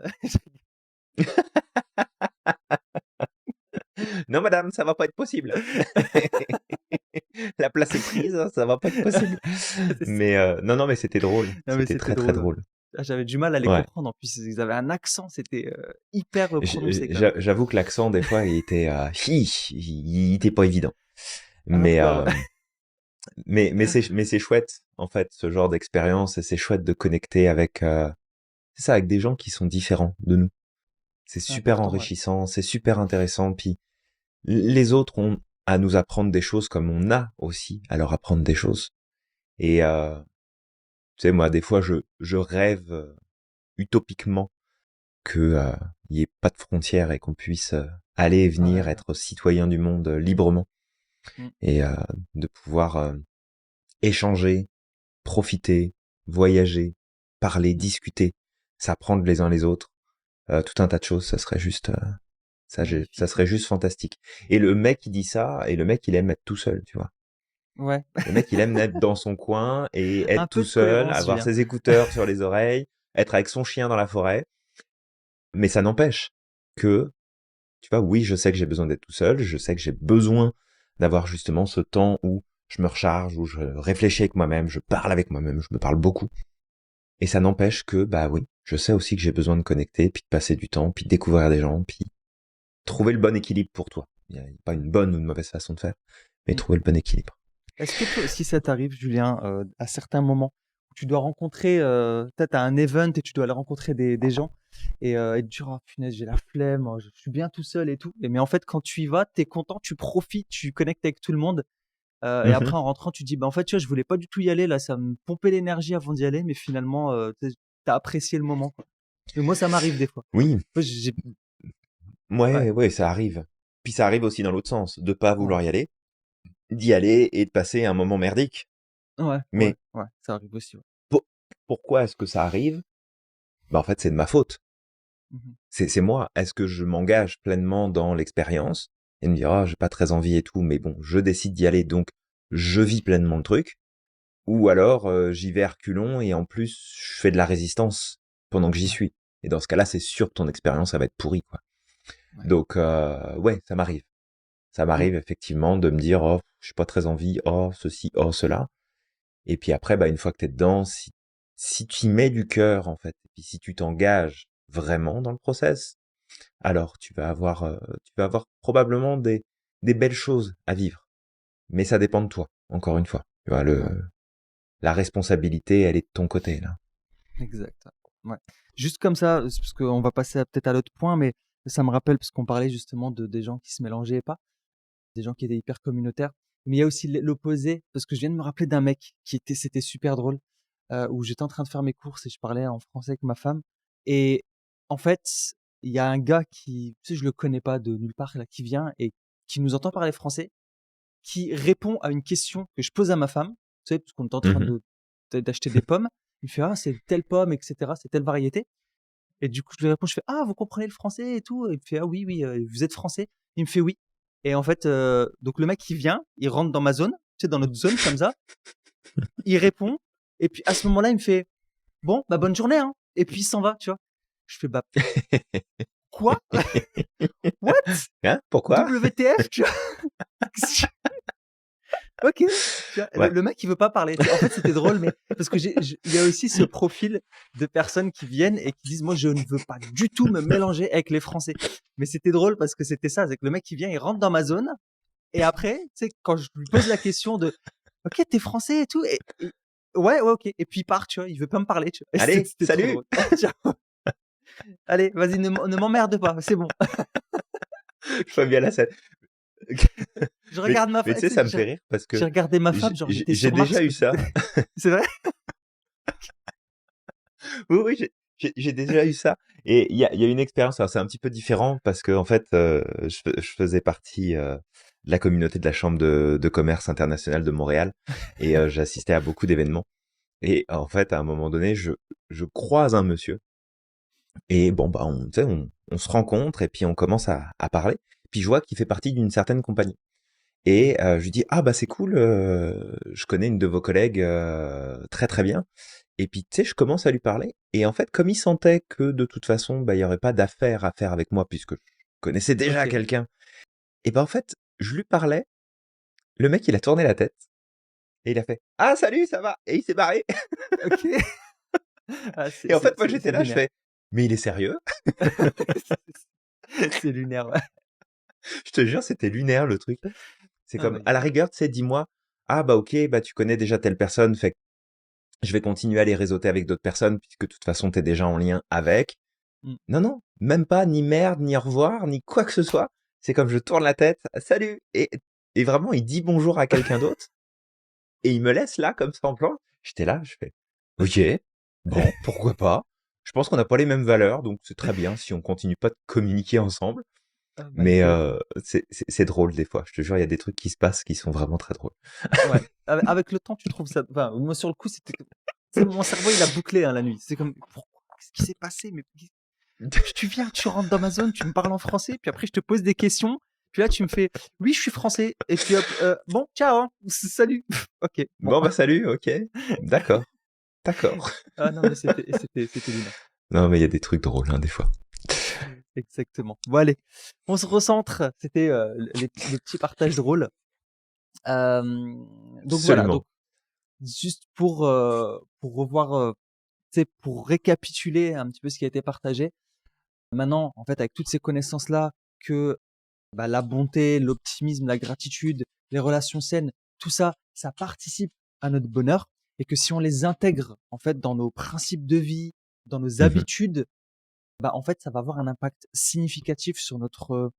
Non, madame, ça va pas être possible. La place est prise, hein, ça va pas être possible. C'est ça. Mais non, non, mais c'était drôle. Non mais C'était c'était très, très drôle, ouais. drôle. Ah, j'avais du mal à les Ouais. comprendre en plus, ils avaient un accent, c'était, hyper, prononcé quand même. J'avoue que l'accent, des fois, il était, il était pas évident. Un Mais, peu, ouais. Mais c'est chouette, en fait, ce genre d'expérience, et c'est chouette de connecter avec, c'est ça, avec des gens qui sont différents de nous. C'est C'est super important, ouais. enrichissant, c'est super intéressant, puis les autres ont à nous apprendre des choses comme on a aussi à leur apprendre des choses. Et, tu sais, moi, des fois, je rêve utopiquement que il y ait pas de frontières et qu'on puisse aller et Ouais, venir, ouais. être citoyen du monde librement Mm. et de pouvoir échanger, profiter, voyager, parler, Mm. discuter, s'apprendre les uns les autres, tout un tas de choses, ça serait juste ça Magnifique, ouais. serait juste fantastique. Et le mec il dit ça et le mec il aime être tout seul, tu vois. Ouais. Le mec il aime être dans son coin et Un être tout peu de seul, cohérence, avoir Julien. ses écouteurs sur les oreilles, être avec son chien dans la forêt, mais ça n'empêche que tu vois, oui, je sais que j'ai besoin d'être tout seul, je sais que j'ai besoin d'avoir justement ce temps où je me recharge, où je réfléchis avec moi-même, je parle avec moi-même, je me parle beaucoup. Et ça n'empêche que, bah oui, je sais aussi que j'ai besoin de connecter, puis de passer du temps, puis de découvrir des gens, puis trouver le bon équilibre pour toi. Il n'y a pas une bonne ou une mauvaise façon de faire, mais Mm. trouver le bon équilibre. Est-ce que toi, si ça t'arrive, Julien, à certains moments, où tu dois rencontrer, peut-être à un event et tu dois aller rencontrer des gens et te dire, oh, punaise, j'ai la flemme, je suis bien tout seul et tout. Mais en fait, quand tu y vas, t'es content, tu profites, tu connectes avec tout le monde. Et Mhm. après, en rentrant, tu te dis, bah, en fait, tu vois, je voulais pas du tout y aller, là, ça me pompait l'énergie avant d'y aller, mais finalement, t'as apprécié le moment, quoi. Et moi, ça m'arrive des fois. Oui, Moi, j'ai, ouais, ouais, ouais, ça arrive. Puis ça arrive aussi dans l'autre sens, de pas ouais, vouloir y aller, d'y aller et de passer un moment merdique. ouais, ouais, Mais ouais, ça arrive aussi, ouais. pour- pourquoi est-ce que ça arrive? Bah en fait, c'est de ma faute. Mhm. C'est moi. Est-ce que je m'engage pleinement dans l'expérience et me dire, ah, j'ai pas très envie et tout, mais bon, je décide d'y aller, donc je vis pleinement le truc. Ou alors, j'y vais à reculons et en plus, je fais de la résistance pendant que j'y Ouais, suis. Et dans ce cas-là, c'est sûr que ton expérience, ça va être pourrie, quoi. ouais. Donc, ouais, ça m'arrive. Ça Mm. m'arrive effectivement de me dire, oh, j'ai pas très envie, oh, ceci, oh, cela. Et puis après, bah, une fois que t'es dedans, si tu y mets du cœur, en fait, et puis si tu t'engages vraiment dans le process, alors tu vas avoir probablement des belles choses à vivre. Mais ça dépend de toi, encore une fois. Tu vois, Ouais, la responsabilité, elle est de ton côté, là. exact. Ouais. Juste comme ça, c'est parce qu'on va passer peut-être à l'autre point, mais ça me rappelle parce qu'on parlait justement de des gens qui se mélangeaient pas, des gens qui étaient hyper communautaires. Mais il y a aussi l'opposé, parce que je viens de me rappeler d'un mec c'était super drôle, où j'étais en train de faire mes courses et je parlais en français avec ma femme. Et en fait, il y a un gars qui, tu sais, je le connais pas de nulle part, là, qui vient et qui nous entend parler français, qui répond à une question que je pose à ma femme, tu sais, parce qu'on est en train Mhm. d'acheter des pommes. Il fait, ah, c'est telle pomme, etc., c'est telle variété. Et du coup, je lui réponds, je fais, ah, vous comprenez le français et tout. Et il me fait, ah oui, oui, vous êtes français. Il me fait oui. Et en fait, donc le mec, il vient, il rentre dans ma zone, tu sais, dans notre zone comme ça, il répond. Et puis à ce moment-là, il me fait, bon, bah bonne journée, hein. Et puis il s'en va, tu vois. Je fais, bah quoi? What? Hein? Pourquoi? WTF, tu vois? Ok, tu vois, Ouais. le mec il veut pas parler. En fait, c'était drôle, mais parce que il y a aussi ce profil de personnes qui viennent et qui disent moi je ne veux pas du tout me mélanger avec les Français. Mais c'était drôle parce que c'était ça, c'est que le mec qui vient, il rentre dans ma zone et après, tu sais, quand je lui pose la question de ok t'es français et tout, ouais ouais ok, et puis il part, tu vois, il veut pas me parler, tu vois. Et Allez, c'était trop salut! drôle. Tiens, allez, vas-y, ne m'emmerde pas, c'est bon. Je vois Ok. bien la scène. Je regarde ma Mais femme, tu sais, ça me fait rire parce j'ai que regardé ma femme, genre j'étais j'ai sur Mars déjà eu quoi. ça. C'est vrai? Oui, oui, j'ai déjà eu ça. Et il y a une expérience, alors c'est un petit peu différent parce que en fait, je faisais partie de la communauté de la Chambre de commerce internationale de Montréal et j'assistais à beaucoup d'événements. Et en fait, à un moment donné, je croise un monsieur et bon, bah, tu sais, on se rencontre et puis on commence à parler. Puis je vois qu'il fait partie d'une certaine compagnie. Et je lui dis, ah bah c'est cool, je connais une de vos collègues très très bien. Et puis tu sais, je commence à lui parler. Et en fait, comme il sentait que de toute façon, bah il y aurait pas d'affaire à faire avec moi puisque je connaissais déjà Ok, quelqu'un. Et ben en fait, je lui parlais. Le mec, il a tourné la tête et il a fait, ah salut, ça va? Et il s'est barré. ok. Ah, Et en fait, moi c'est j'étais là, je lunaire. fais, mais il est sérieux? C'est lunaire, ouais. Je te jure, c'était lunaire le truc. C'est Ah, comme, à la magnifique. rigueur, tu sais, dis-moi, ah bah ok, bah tu connais déjà telle personne, fait que je vais continuer à les réseauter avec d'autres personnes puisque de toute façon t'es déjà en lien avec. Mmh. Non, non, même pas, ni merde, ni au revoir, ni quoi que ce soit. C'est comme je tourne la tête, salut, et vraiment il dit bonjour à quelqu'un d'autre et il me laisse là comme ça en plan. J'étais là, je fais, ok, bon, pourquoi pas. Je pense qu'on n'a pas les mêmes valeurs, donc c'est très bien si on continue pas de communiquer ensemble. Ah bah, Mais écoute, c'est drôle des fois. Je te jure, il y a des trucs qui se passent qui sont vraiment très drôles. ouais, avec le temps, tu trouves ça enfin, moi, sur le coup, c'était que tu sais, mon cerveau, il a bouclé, hein, la nuit. C'est comme: «Pourquoi? Qu'est-ce qui s'est passé? Mais tu viens, tu rentres dans ma zone, tu me parles en français, puis après je te pose des questions, puis là tu me fais: "Oui, je suis français" et puis hop, «Bon, ciao, hein, salut». OK, bon. Bon bah salut, ok, d'accord, d'accord. Ah non, mais c'était lunaire. Non mais il y a des trucs drôles hein, des fois. Exactement. Bon allez, on se recentre. C'était, le petit partage drôle. Donc voilà, donc Absolument. juste pour revoir, tu sais, pour récapituler un petit peu ce qui a été partagé. Maintenant, en fait, avec toutes ces connaissances-là que, bah, la bonté, l'optimisme, la gratitude, les relations saines, tout ça, ça participe à notre bonheur et que si on les intègre, en fait, dans nos principes de vie, dans nos Mhm. habitudes, bah, en fait, ça va avoir un impact significatif sur notre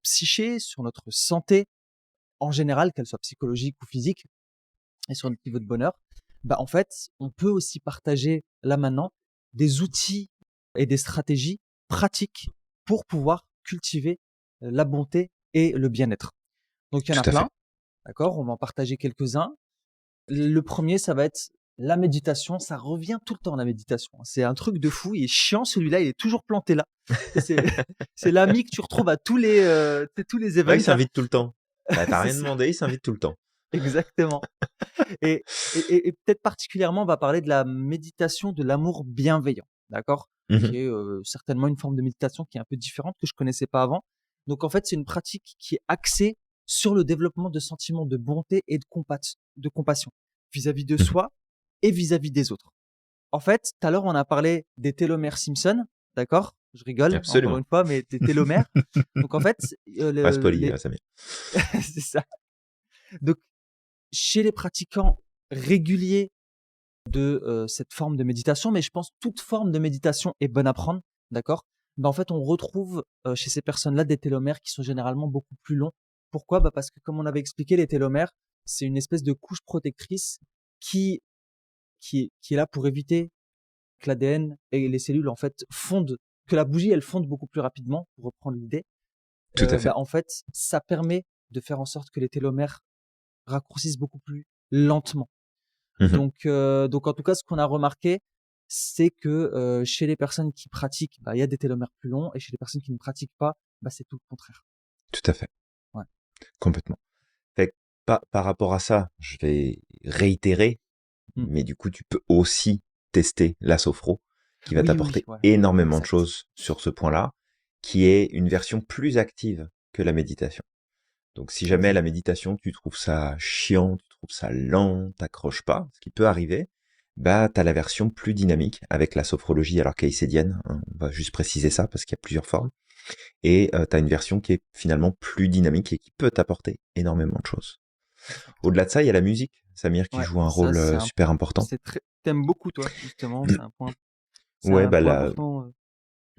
psyché, sur notre santé en général, qu'elle soit psychologique ou physique, et sur notre niveau de bonheur. Bah, en fait, on peut aussi partager là maintenant des outils et des stratégies pratiques pour pouvoir cultiver la bonté et le bien-être. Donc il y en a Tout à fait. plein, d'accord? On va en partager quelques-uns. Le premier, ça va être la méditation. Ça revient tout le temps, la méditation. C'est un truc de fou. Il est chiant, celui-là. Il est toujours planté là. C'est, c'est l'ami que tu retrouves à tous les Ouais, il events là. s'invite tout le temps. T'as C'est rien ça. demandé, il s'invite tout le temps. Exactement. Et, et peut-être particulièrement, on va parler de la méditation de l'amour bienveillant. D'accord? Qui Mhm. est certainement une forme de méditation qui est un peu différente que je connaissais pas avant. Donc en fait, c'est une pratique qui est axée sur le développement de sentiments de bonté et de compassion vis-à-vis de Mhm. soi et vis-à-vis des autres. En fait, tout à l'heure, on a parlé des télomères Simpson, d'accord? Je rigole encore Absolument. une fois, mais des télomères. Donc en fait, Reste poli, Samir. c'est ça. Donc chez les pratiquants réguliers de cette forme de méditation, mais je pense toute forme de méditation est bonne à prendre, d'accord? Ben en fait, on retrouve chez ces personnes-là des télomères qui sont généralement beaucoup plus longs. Pourquoi? Bah parce que comme on avait expliqué, les télomères, c'est une espèce de couche protectrice qui qui est là pour éviter que l'ADN et les cellules en fait fondent, que la bougie elle fonde beaucoup plus rapidement, pour reprendre l'idée. Tout à Bah fait. en fait, ça permet de faire en sorte que les télomères raccourcissent beaucoup plus lentement. Mhm. Donc en tout cas, ce qu'on a remarqué, c'est que chez les personnes qui pratiquent, bah, il y a des télomères plus longs, et chez les personnes qui ne pratiquent pas, bah, c'est tout le contraire. Tout à fait. Ouais. Complètement. Fait que, par rapport à ça, je vais réitérer, Mm. mais du coup, tu peux aussi tester la sophro, qui va Oui, oui, t'apporter ouais, énormément de exact. choses sur ce point-là, qui est une version plus active que la méditation. Donc si jamais la Exact. méditation, tu trouves ça chiant, tu trouves ça lent, t'accroches pas, ce qui peut arriver, bah t'as la version plus dynamique avec la sophrologie alors kaycédienne, hein, on va juste préciser ça parce qu'il y a plusieurs formes, et t'as une version qui est finalement plus dynamique et qui peut t'apporter énormément de choses. Exact. Au-delà de ça, il y a la musique, Samir, qui Ouais, joue un ça rôle c'est super important. c'est très, t'aimes beaucoup toi, justement, c'est Ouais, un bah point important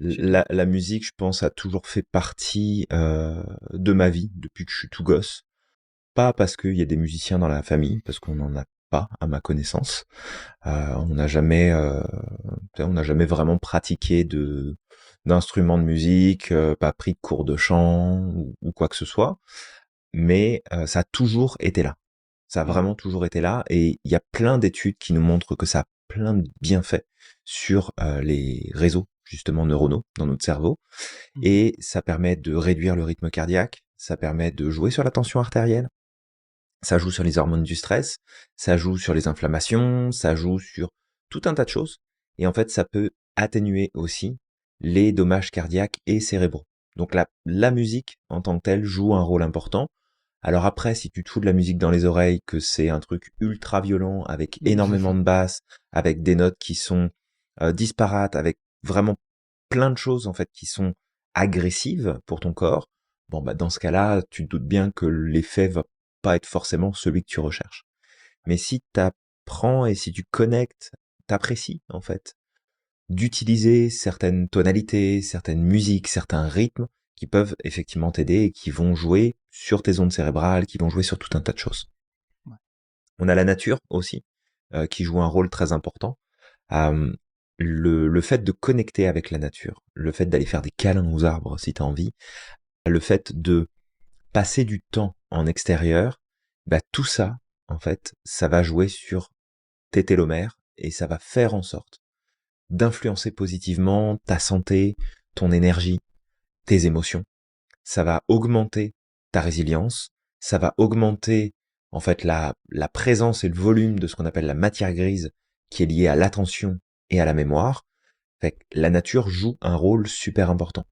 chez toi. la musique, je pense, a toujours fait partie de ma vie depuis que je suis tout gosse. Pas parce qu'il y a des musiciens dans la famille, parce qu'on n'en a pas à ma connaissance. On n'a jamais vraiment pratiqué de d'instruments de musique, pas pris de cours de chant ou quoi que ce soit. Mais ça a toujours été là. Ça a Mm. vraiment toujours été là. Et il y a plein d'études qui nous montrent que ça a plein de bienfaits sur les réseaux justement neuronaux dans notre cerveau. Mhm. Et ça permet de réduire le rythme cardiaque. Ça permet de jouer sur la tension artérielle. Ça joue sur les hormones du stress, ça joue sur les inflammations, ça joue sur tout un tas de choses. Et en fait, ça peut atténuer aussi les dommages cardiaques et cérébraux. Donc la musique en tant que telle joue un rôle important. Alors après, si tu te fous de la musique dans les oreilles, que c'est un truc ultra violent, avec énormément de basses, avec des notes qui sont disparates, avec vraiment plein de choses en fait qui sont agressives pour ton corps, bon bah dans ce cas-là, tu te doutes bien que l'effet va pas être forcément celui que tu recherches. Mais si tu apprends et si tu connectes, t'apprécies en fait, d'utiliser certaines tonalités, certaines musiques, certains rythmes qui peuvent effectivement t'aider et qui vont jouer sur tes ondes cérébrales, qui vont jouer sur tout un tas de choses. Ouais. On a la nature aussi, qui joue un rôle très important. Euh, le fait de connecter avec la nature, le fait d'aller faire des câlins aux arbres si tu as envie, le fait de passer du temps en extérieur, bah tout ça, en fait, ça va jouer sur tes télomères et ça va faire en sorte d'influencer positivement ta santé, ton énergie, tes émotions. Ça va augmenter ta résilience, ça va augmenter en fait la présence et le volume de ce qu'on appelle la matière grise qui est liée à l'attention et à la mémoire. Fait que la nature joue un rôle super important.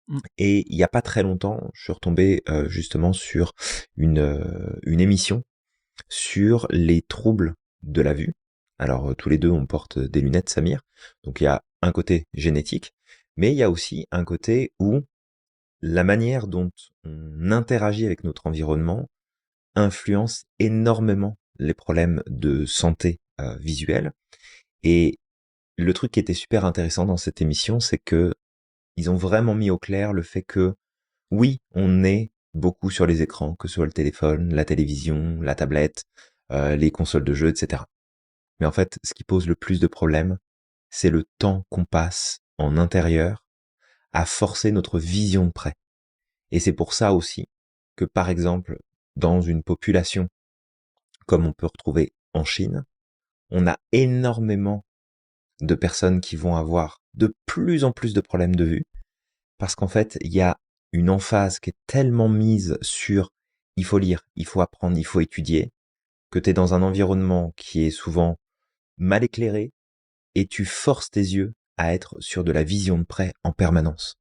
Mm. Et il n'y a pas très longtemps, je suis retombé justement sur une émission sur les troubles de la vue. Alors tous les deux on porte des lunettes Samir, donc il y a un côté génétique, mais il y a aussi un côté où la manière dont on interagit avec notre environnement influence énormément les problèmes de santé visuelle. Et le truc qui était super intéressant dans cette émission, c'est que ils ont vraiment mis au clair le fait que oui, on est beaucoup sur les écrans, que ce soit le téléphone, la télévision, la tablette, les consoles de jeux, etc. Mais en fait, ce qui pose le plus de problèmes, c'est le temps qu'on passe en intérieur à forcer notre vision de près. Et c'est pour ça aussi que, par exemple, dans une population comme on peut retrouver en Chine, on a énormément de personnes qui vont avoir de plus en plus de problèmes de vue, parce qu'en fait, il y a une emphase qui est tellement mise sur il faut lire, il faut apprendre, il faut étudier, que tu es dans un environnement qui est souvent mal éclairé, et tu forces tes yeux à être sur de la vision de près en permanence.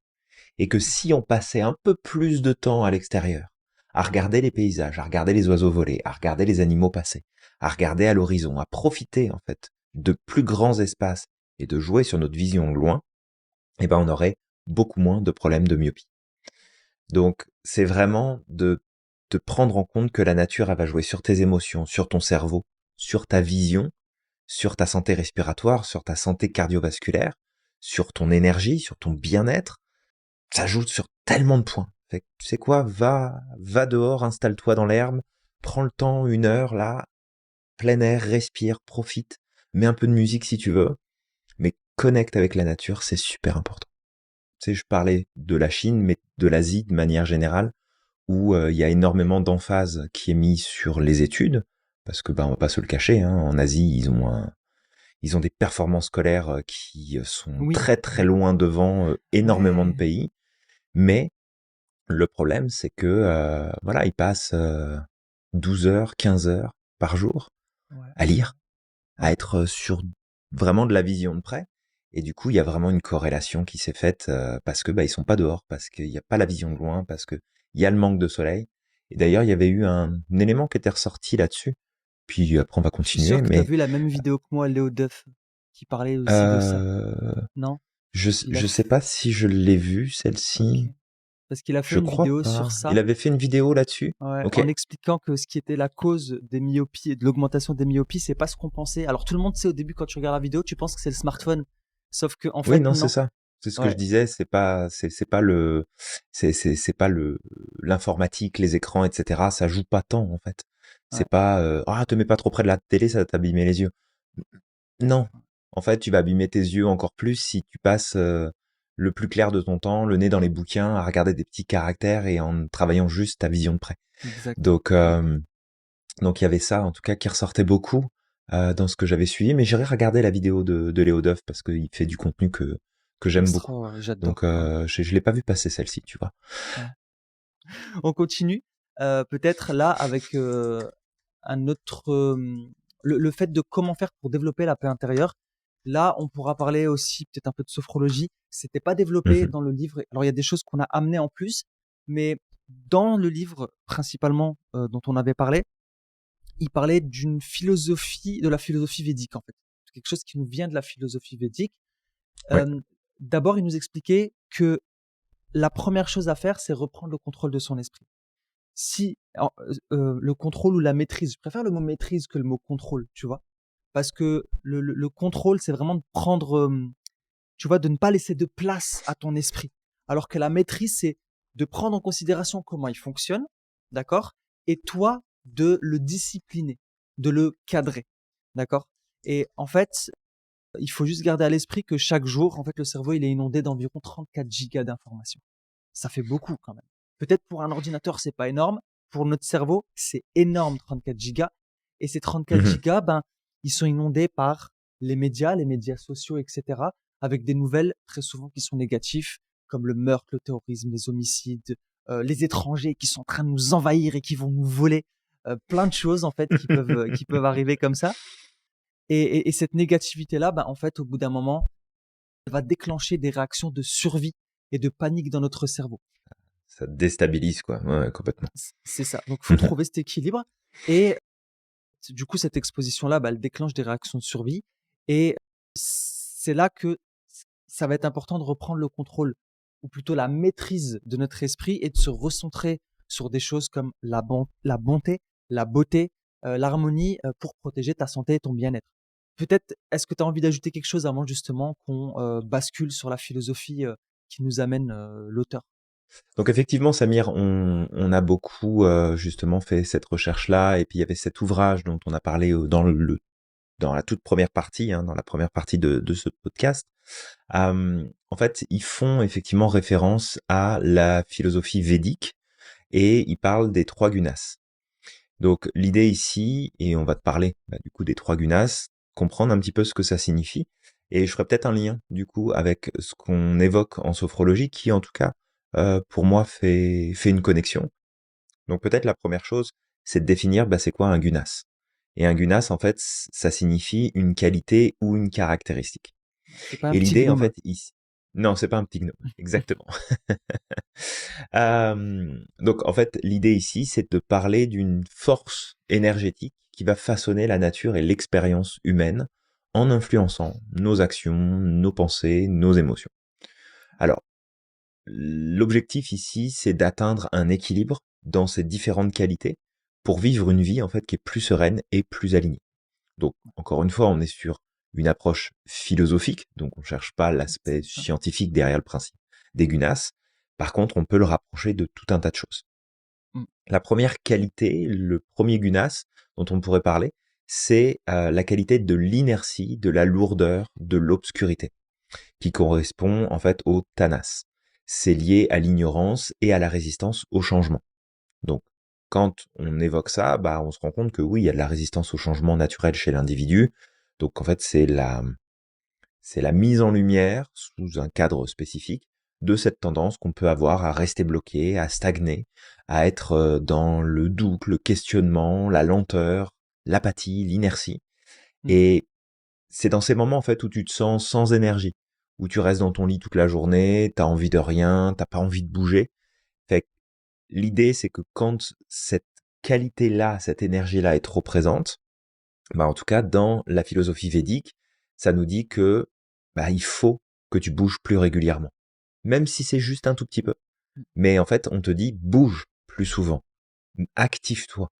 Et que si on passait un peu plus de temps à l'extérieur, à regarder les paysages, à regarder les oiseaux voler, à regarder les animaux passer, à regarder à l'horizon, à profiter en fait de plus grands espaces et de jouer sur notre vision loin, eh ben on aurait beaucoup moins de problèmes de myopie. Donc c'est vraiment de te prendre en compte que la nature elle va jouer sur tes émotions, sur ton cerveau, sur ta vision, sur ta santé respiratoire, sur ta santé cardiovasculaire, sur ton énergie, sur ton bien-être. Ça joue sur tellement de points. Fait que, tu sais quoi, va dehors, installe-toi dans l'herbe, prends le temps, 1 heure là, plein air, respire, profite, mets un peu de musique si tu veux, mais connecte avec la nature, c'est super important. Tu sais, je parlais de la Chine, mais de l'Asie de manière générale, où il y a énormément d'emphase qui est mise sur les études, parce que on va pas se le cacher, hein, en Asie ils ont des performances scolaires qui sont Oui, très très oui, loin devant énormément de ouais, pays, mais le problème c'est que voilà, ils passent 12 heures, 15 heures par jour ouais, à lire, ouais, à être sur vraiment de la vision de près. Et du coup, il y a vraiment une corrélation qui s'est faite parce que ils sont pas dehors, parce qu'il n'y a pas la vision de loin, parce que il y a le manque de soleil. Et d'ailleurs, il y avait eu un élément qui était ressorti là-dessus. Puis après, on va Je suis sûr continuer, que tu as mais vu la même vidéo que moi, Léo Duff, qui parlait aussi de ça, euh, non? Il a je sais fait, pas si je l'ai vue ok. celle-ci. Parce qu'il a fait Je une crois vidéo sur pas. Il ça, avait fait une vidéo là-dessus. ouais, Ok. en expliquant que ce qui était la cause des myopies et de l'augmentation des myopies, c'est pas ce qu'on pensait. Alors tout le monde sait au début quand tu regardes la vidéo, tu penses que c'est le smartphone. Sauf que, en Oui, fait, non, c'est non. ça. C'est ce que je Ouais, disais. C'est pas le, c'est pas le, l'informatique, les écrans, etc. Ça joue pas tant, en fait. ouais, C'est pas, ah, te mets pas trop près de la télé, ça va t'abîmer les yeux. Non. En fait, tu vas abîmer tes yeux encore plus si tu passes le plus clair de ton temps, le nez dans les bouquins, à regarder des petits caractères et en travaillant juste ta vision de près. exact. Donc, donc il y avait ça, en tout cas, qui ressortait beaucoup dans ce que j'avais suivi. Mais j'irai regarder la vidéo de Léo Duff parce qu'il fait du contenu que j'aime beaucoup. Donc, J'adore. Ouais, je l'ai pas vu passer celle-ci, tu vois. ouais. On continue, peut-être là avec un autre, le fait de comment faire pour développer la paix intérieure. Là, on pourra parler aussi peut-être un peu de sophrologie. C'était pas développé Mhm, dans le livre. Alors, il y a des choses qu'on a amenées en plus, mais dans le livre, principalement, dont on avait parlé, il parlait d'une philosophie, de la philosophie védique, en fait. Quelque chose qui nous vient de la philosophie védique. ouais. Euh, D'abord, il nous expliquait que la première chose à faire, c'est reprendre le contrôle de son esprit. le contrôle ou la maîtrise, je préfère le mot maîtrise que le mot contrôle, tu vois, parce que le contrôle, c'est vraiment de prendre, tu vois, de ne pas laisser de place à ton esprit. Alors que la maîtrise, c'est de prendre en considération comment il fonctionne, d'accord? Et toi, de le discipliner, de le cadrer, d'accord? Et en fait, il faut juste garder à l'esprit que chaque jour, en fait, le cerveau, il est inondé d'environ 34 gigas d'informations. Ça fait beaucoup quand même. Peut-être pour un ordinateur, c'est pas énorme. Pour notre cerveau, c'est énorme, 34 gigas. Et ces 34 Mhm. gigas, ben, ils sont inondés par les médias sociaux, etc., avec des nouvelles très souvent qui sont négatives, comme le meurtre, le terrorisme, les homicides, les étrangers qui sont en train de nous envahir et qui vont nous voler, plein de choses en fait qui peuvent arriver comme ça. Et cette négativité-là, ben, en fait, au bout d'un moment, elle va déclencher des réactions de survie et de panique dans notre cerveau. Ça te déstabilise, quoi. Ouais, ouais, complètement. C'est ça. Donc, faut trouver cet équilibre. Et du coup, cette exposition-là, bah, elle déclenche des réactions de survie. Et c'est là que ça va être important de reprendre le contrôle, ou plutôt la maîtrise de notre esprit et de se recentrer sur des choses comme la bonté, la beauté, l'harmonie pour protéger ta santé et ton bien-être. Peut-être, est-ce que tu as envie d'ajouter quelque chose avant justement qu'on bascule sur la philosophie qui nous amène l'auteur? Donc effectivement, Samir, on a beaucoup justement fait cette recherche-là, et puis il y avait cet ouvrage dont on a parlé dans la toute première partie, hein, dans la première partie de ce podcast. En fait, ils font effectivement référence à la philosophie védique, et ils parlent des trois gunas. Donc l'idée ici, et on va te parler du coup des trois gunas, comprendre un petit peu ce que ça signifie, et je ferai peut-être un lien du coup avec ce qu'on évoque en sophrologie, qui en tout cas pour moi fait une connexion. Donc peut-être la première chose, c'est de définir c'est quoi un gunas. Et un gunas, en fait, ça signifie une qualité ou une caractéristique. C'est pas un Et petit l'idée, en gnome. fait, ici, non, c'est pas un petit gnome, exactement. Donc en fait, l'idée ici, c'est de parler d'une force énergétique qui va façonner la nature et l'expérience humaine en influençant nos actions, nos pensées, nos émotions. Alors, l'objectif ici, c'est d'atteindre un équilibre dans ces différentes qualités pour vivre une vie en fait qui est plus sereine et plus alignée. Donc, encore une fois, on est sur une approche philosophique, donc on ne cherche pas l'aspect scientifique derrière le principe des gunas. Par contre, on peut le rapprocher de tout un tas de choses. Mm. La première qualité, le premier gunas dont on pourrait parler, c'est la qualité de l'inertie, de la lourdeur, de l'obscurité, qui correspond en fait au tanas. C'est lié à l'ignorance et à la résistance au changement. Donc, quand on évoque ça, on se rend compte que oui, il y a de la résistance au changement naturel chez l'individu. Donc, en fait, c'est la mise en lumière, sous un cadre spécifique, de cette tendance qu'on peut avoir à rester bloqué, à stagner, à être dans le doute, le questionnement, la lenteur, l'apathie, l'inertie. Mm. Et c'est dans ces moments, en fait, où tu te sens sans énergie, où tu restes dans ton lit toute la journée, t'as envie de rien, t'as pas envie de bouger. Fait que l'idée, c'est que quand cette qualité-là, cette énergie-là est trop présente, en tout cas, dans la philosophie védique, ça nous dit que il faut que tu bouges plus régulièrement, même si c'est juste un tout petit peu. Mais en fait, on te dit bouge plus souvent, active-toi.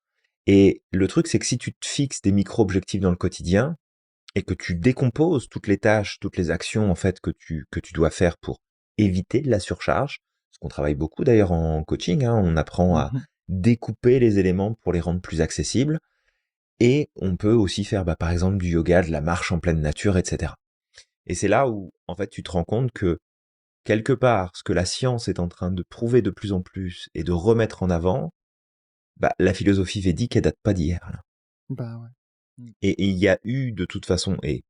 Et le truc, c'est que si tu te fixes des micro-objectifs dans le quotidien et que tu décomposes toutes les tâches, toutes les actions en fait que tu dois faire pour éviter la surcharge, parce qu'on travaille beaucoup d'ailleurs en coaching, hein, on apprend à Mhm. découper les éléments pour les rendre plus accessibles. Et on peut aussi faire, par exemple, du yoga, de la marche en pleine nature, etc. Et c'est là où, en fait, tu te rends compte que, quelque part, ce que la science est en train de prouver de plus en plus et de remettre en avant, la philosophie védique, elle date pas d'hier, là. Bah ouais. Mm. Et il y a eu, de toute façon, et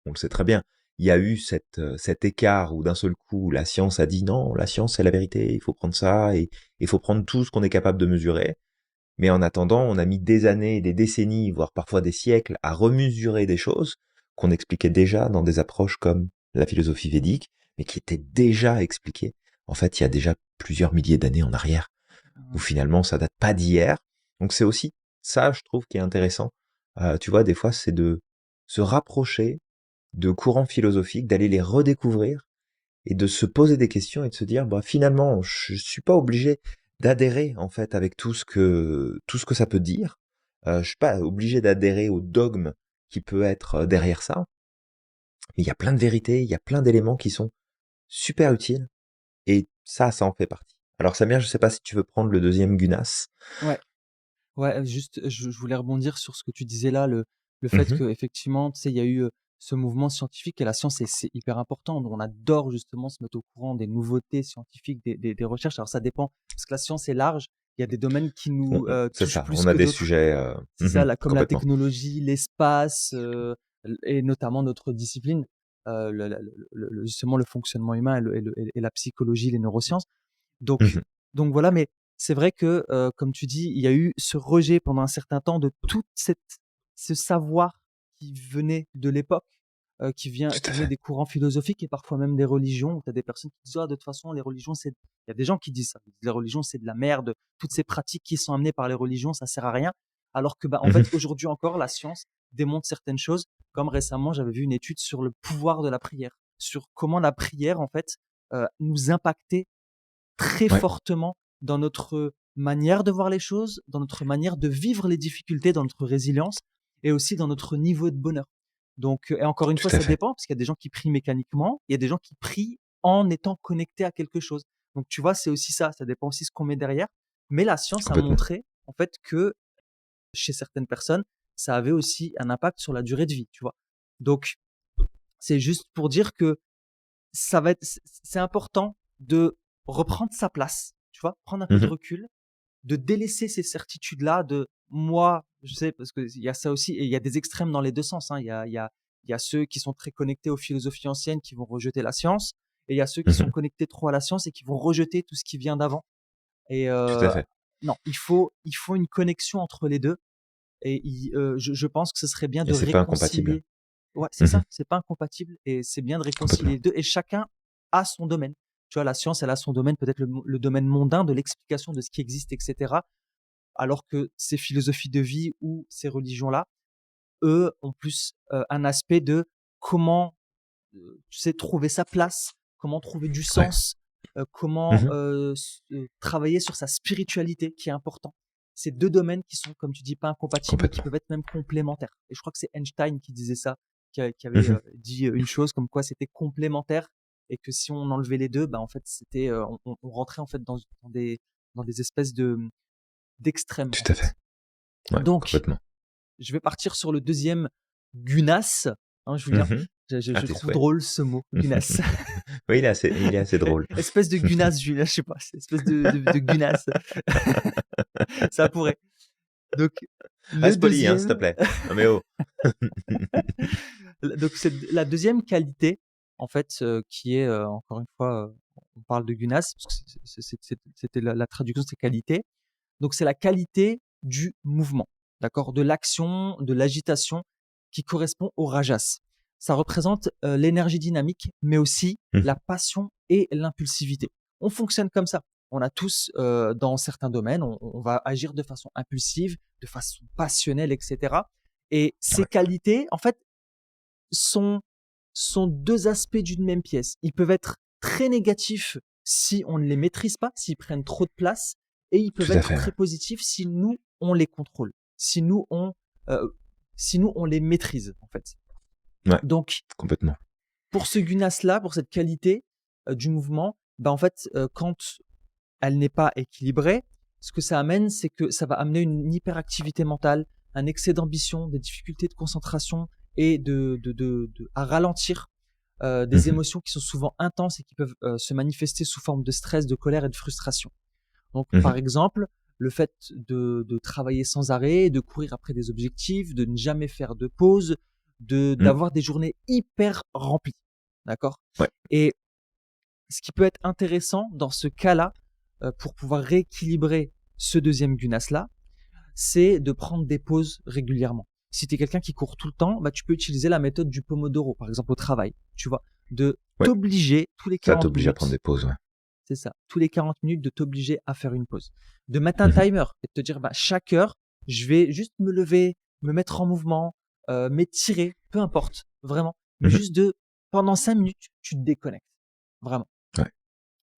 on le sait très bien, il y a eu cet écart où d'un seul coup, la science a dit non, la science c'est la vérité, il faut prendre ça, et il faut prendre tout ce qu'on est capable de mesurer. Mais en attendant, on a mis des années, des décennies, voire parfois des siècles à remesurer des choses qu'on expliquait déjà dans des approches comme la philosophie védique, mais qui étaient déjà expliquées, en fait, il y a déjà plusieurs milliers d'années en arrière, où Ouais. finalement, ça date pas d'hier. Donc c'est aussi ça, je trouve, qui est intéressant. Tu vois, des fois, c'est de se rapprocher de courants philosophiques, d'aller les redécouvrir et de se poser des questions et de se dire, finalement, je suis pas obligé d'adhérer en fait avec tout ce que ça peut dire. Je suis pas obligé d'adhérer au dogme qui peut être derrière ça. Mais il y a plein de vérités, il y a plein d'éléments qui sont super utiles et ça en fait partie. Alors Samir, je sais pas si tu veux prendre le deuxième Gunas. Ouais. Ouais, juste, je voulais rebondir sur ce que tu disais là, le fait Mhm, que effectivement, tu sais, il y a eu ce mouvement scientifique et la science, c'est hyper important. On adore justement se mettre au courant des nouveautés scientifiques, des recherches. Alors ça dépend, parce que la science est large. Il y a des domaines qui nous c'est touchent ça, plus on a que des d'autres. sujets C'est ça, comme la complètement. technologie, l'espace, et notamment notre discipline, justement le fonctionnement humain et la psychologie, les neurosciences. Donc, Mhm, donc voilà, mais c'est vrai que, comme tu dis, il y a eu ce rejet pendant un certain temps de ce savoir qui venait de l'époque, tout qui à venait fait. des courants philosophiques et parfois même des religions, où tu as des personnes qui disent: «Ah, de toute façon, les religions, c'est» il y a des gens qui disent ça, ils disent: «Les religions, c'est de la merde, toutes ces pratiques qui sont amenées par les religions, ça sert à rien». Alors que, bah, en fait, Mhm, aujourd'hui encore, la science démontre certaines choses, comme récemment, j'avais vu une étude sur le pouvoir de la prière, sur comment la prière, en fait, nous impactait très ouais, fortement dans notre manière de voir les choses, dans notre manière de vivre les difficultés, dans notre résilience et aussi dans notre niveau de bonheur. Donc, et encore une fois, tout à ça fait. dépend parce qu'il y a des gens qui prient mécaniquement, il y a des gens qui prient en étant connectés à quelque chose. Donc, tu vois, c'est aussi ça, ça dépend aussi ce qu'on met derrière. Mais la science a Complètement. montré, en fait, que chez certaines personnes, ça avait aussi un impact sur la durée de vie, tu vois. Donc, c'est juste pour dire que c'est important de reprendre sa place, tu vois, prendre un peu de Mhm, recul, de délaisser ces certitudes-là de moi, je sais, parce qu'il y a ça aussi, et il y a des extrêmes dans les deux sens. Hein. Il y a ceux qui sont très connectés aux philosophies anciennes qui vont rejeter la science, et il y a ceux qui sont mhm, connectés trop à la science et qui vont rejeter tout ce qui vient d'avant. Et tout à fait. non, il faut une connexion entre les deux. Et je pense que ce serait bien Et de c'est pas incompatible. réconcilier. Ouais, c'est Mhm, ça, c'est pas incompatible et c'est bien de réconcilier complètement. les deux. Et chacun a son domaine. Tu vois, la science, elle a son domaine, peut-être le domaine mondain de l'explication de ce qui existe, etc. Alors que ces philosophies de vie ou ces religions-là, eux, ont plus un aspect de comment, tu sais, trouver sa place, comment trouver du Ouais. sens, comment Mhm, travailler sur sa spiritualité, qui est important. C'est deux domaines qui sont, comme tu dis, pas incompatibles, mais qui complètement. peuvent être même complémentaires. Et je crois que c'est Einstein qui disait ça, qui avait Mhm, dit une chose comme quoi c'était complémentaire et que si on enlevait les deux, bah en fait c'était, on rentrait en fait dans des espèces d'extrêmes en tout à fait. fait. Ouais, Donc complètement. je vais partir sur le deuxième Gunas, hein, Julien. Mhm. À Je tes trouve souhaits. drôle ce mot, Gunas. Oui, il est assez drôle. Espèce de Gunas, Julien, je sais pas, espèce de Gunas. Ça pourrait. Donc, le Reste poli, hein, s'il te deuxième, plaît. Non mais oh. donc c'est la deuxième qualité, en fait, qui est, encore une fois, on parle de Gunas, parce que c'était la traduction, c'est qualité. Donc, c'est la qualité du mouvement, d'accord, de l'action, de l'agitation, qui correspond au rajas. Ça représente l'énergie dynamique, mais aussi la Mhm, passion et l'impulsivité. On fonctionne comme ça. On a tous, dans certains domaines, on va agir de façon impulsive, de façon passionnelle, etc. Et ces ouais, qualités, en fait, sont, sont deux aspects d'une même pièce. Ils peuvent être très négatifs si on ne les maîtrise pas, s'ils prennent trop de place, et ils peuvent tout à être fait. très positifs si nous, on les contrôle, euh, si nous, on les maîtrise, en fait. Ouais, Donc, complètement. pour ce gunas-là, pour cette qualité du mouvement, bah, en fait, quand elle n'est pas équilibrée, ce que ça amène, c'est que ça va amener une hyperactivité mentale, un excès d'ambition, des difficultés de concentration et à ralentir des Mhm, émotions qui sont souvent intenses et qui peuvent se manifester sous forme de stress, de colère et de frustration. Donc, mhm, par exemple, le fait de travailler sans arrêt, de courir après des objectifs, de ne jamais faire de pause, mhm, d'avoir des journées hyper remplies. D'accord? ouais. Et ce qui peut être intéressant dans ce cas-là, pour pouvoir rééquilibrer ce deuxième gunas-là, c'est de prendre des pauses régulièrement. Si tu es quelqu'un qui court tout le temps, bah, tu peux utiliser la méthode du Pomodoro, par exemple au travail, tu vois, de Ouais. t'obliger tous les Ça 40 t'oblige à prendre minutes, des pauses, ouais. c'est ça, tous les 40 minutes de t'obliger à faire une pause. De mettre un Mhm, timer et de te dire, bah, chaque heure, je vais juste me lever, me mettre en mouvement, m'étirer, peu importe, vraiment. Mais mhm, juste pendant 5 minutes, tu te déconnectes. Vraiment. ouais.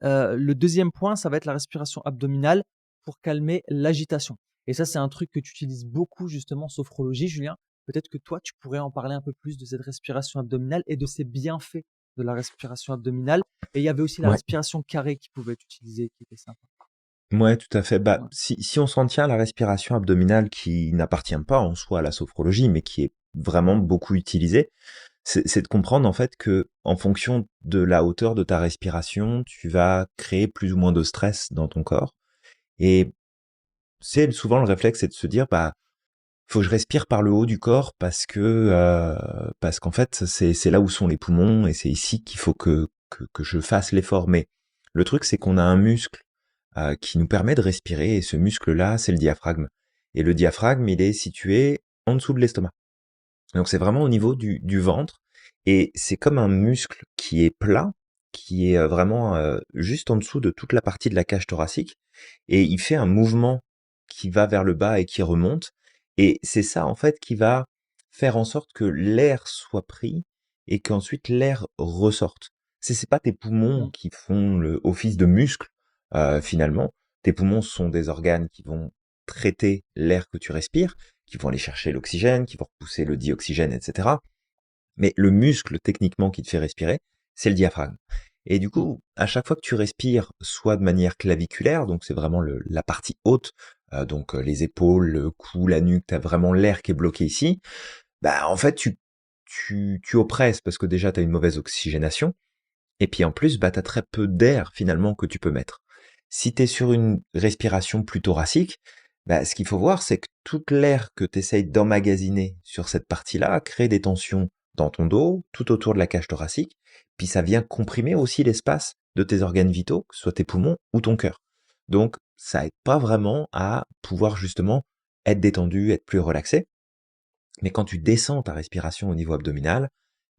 Le deuxième point, ça va être la respiration abdominale pour calmer l'agitation. Et ça, c'est un truc que tu utilises beaucoup justement en sophrologie, Julien. Peut-être que toi, tu pourrais en parler un peu plus de cette respiration abdominale et de ses bienfaits de la respiration abdominale. Et il y avait aussi la Ouais, respiration carrée qui pouvait être utilisée, qui était sympa. ouais, tout à fait. Bah, Ouais. si on s'en tient à la respiration abdominale qui n'appartient pas en soi à la sophrologie, mais qui est vraiment beaucoup utilisée, c'est de comprendre en fait que en fonction de la hauteur de ta respiration, tu vas créer plus ou moins de stress dans ton corps. Et c'est souvent le réflexe, c'est de se dire, bah, faut que je respire par le haut du corps parce qu'en fait c'est là où sont les poumons et c'est ici qu'il faut que je fasse l'effort. Mais le truc c'est qu'on a un muscle qui nous permet de respirer et ce muscle là c'est le diaphragme. Et le diaphragme il est situé en dessous de l'estomac. Donc c'est vraiment au niveau du ventre et c'est comme un muscle qui est plat, qui est vraiment juste en dessous de toute la partie de la cage thoracique et il fait un mouvement qui va vers le bas et qui remonte et c'est ça en fait qui va faire en sorte que l'air soit pris et qu'ensuite l'air ressorte. C'est pas tes poumons Mm. qui font le office de muscle finalement. Tes poumons sont des organes qui vont traiter l'air que tu respires, qui vont aller chercher l'oxygène, qui vont repousser le dioxygène, etc. Mais le muscle techniquement qui te fait respirer, c'est le diaphragme. Et du Mm. coup, à chaque fois que tu respires, soit de manière claviculaire, donc c'est vraiment la partie haute, donc les épaules, le cou, la nuque, t'as vraiment l'air qui est bloqué ici, bah en fait tu oppresses parce que déjà t'as une mauvaise oxygénation, et puis en plus, bah t'as très peu d'air finalement que tu peux mettre. Si t'es sur une respiration plus thoracique, bah, ce qu'il faut voir, c'est que toute l'air que tu essayes d'emmagasiner sur cette partie-là crée des tensions dans ton dos, tout autour de la cage thoracique, puis ça vient comprimer aussi l'espace de tes organes vitaux, que ce soit tes poumons ou ton cœur. Donc, ça aide pas vraiment à pouvoir justement être détendu, être plus relaxé. Mais quand tu descends ta respiration au niveau abdominal,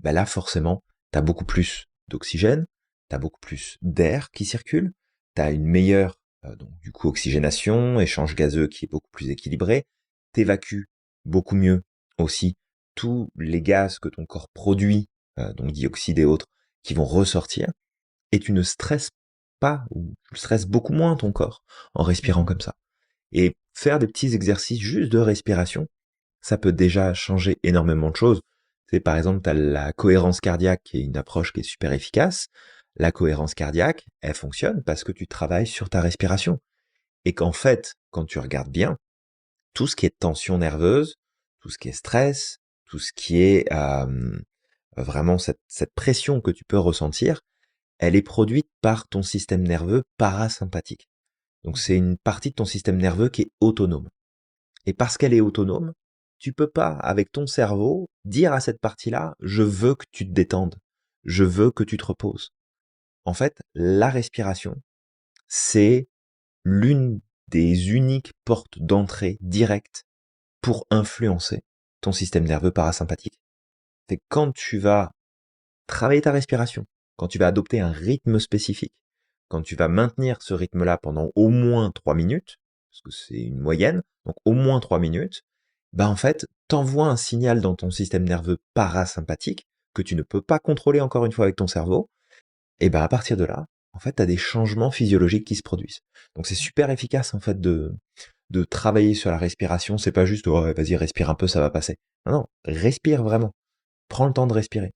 bah là, forcément, tu as beaucoup plus d'oxygène, tu as beaucoup plus d'air qui circule, tu as une meilleure donc du coup oxygénation, échange gazeux qui est beaucoup plus équilibré, t'évacues beaucoup mieux aussi tous les gaz que ton corps produit, donc dioxyde et autres, qui vont ressortir, et tu ne stresses pas, ou tu stresses beaucoup moins ton corps en respirant Mhm. comme ça. Et faire des petits exercices juste de respiration, ça peut déjà changer énormément de choses. C'est par exemple, tu as la cohérence cardiaque qui est une approche qui est super efficace. La cohérence cardiaque, elle fonctionne parce que tu travailles sur ta respiration. Et qu'en fait, quand tu regardes bien, tout ce qui est tension nerveuse, tout ce qui est stress, tout ce qui est vraiment cette pression que tu peux ressentir, elle est produite par ton système nerveux parasympathique. Donc Mhm. c'est une partie de ton système nerveux qui est autonome. Et parce qu'elle est autonome, tu peux pas, avec ton cerveau, dire à cette partie-là, je veux que tu te détendes, je veux que tu te reposes. En fait, la respiration, c'est l'une des uniques portes d'entrée directe pour influencer ton système nerveux parasympathique. C'est quand tu vas travailler ta respiration, quand tu vas adopter un rythme spécifique, quand tu vas maintenir ce rythme-là pendant au moins 3 minutes, parce que c'est une moyenne, donc au moins 3 minutes, bah en fait, t'envoies un signal dans ton système nerveux parasympathique que tu ne peux pas contrôler encore une fois avec ton cerveau, et bah à partir de là, en fait, tu as des changements physiologiques qui se produisent. Donc c'est super efficace en fait de travailler sur la respiration, c'est pas juste oh, ouais, vas-y respire un peu, ça va passer. Non, non, respire vraiment. Prends le temps de respirer.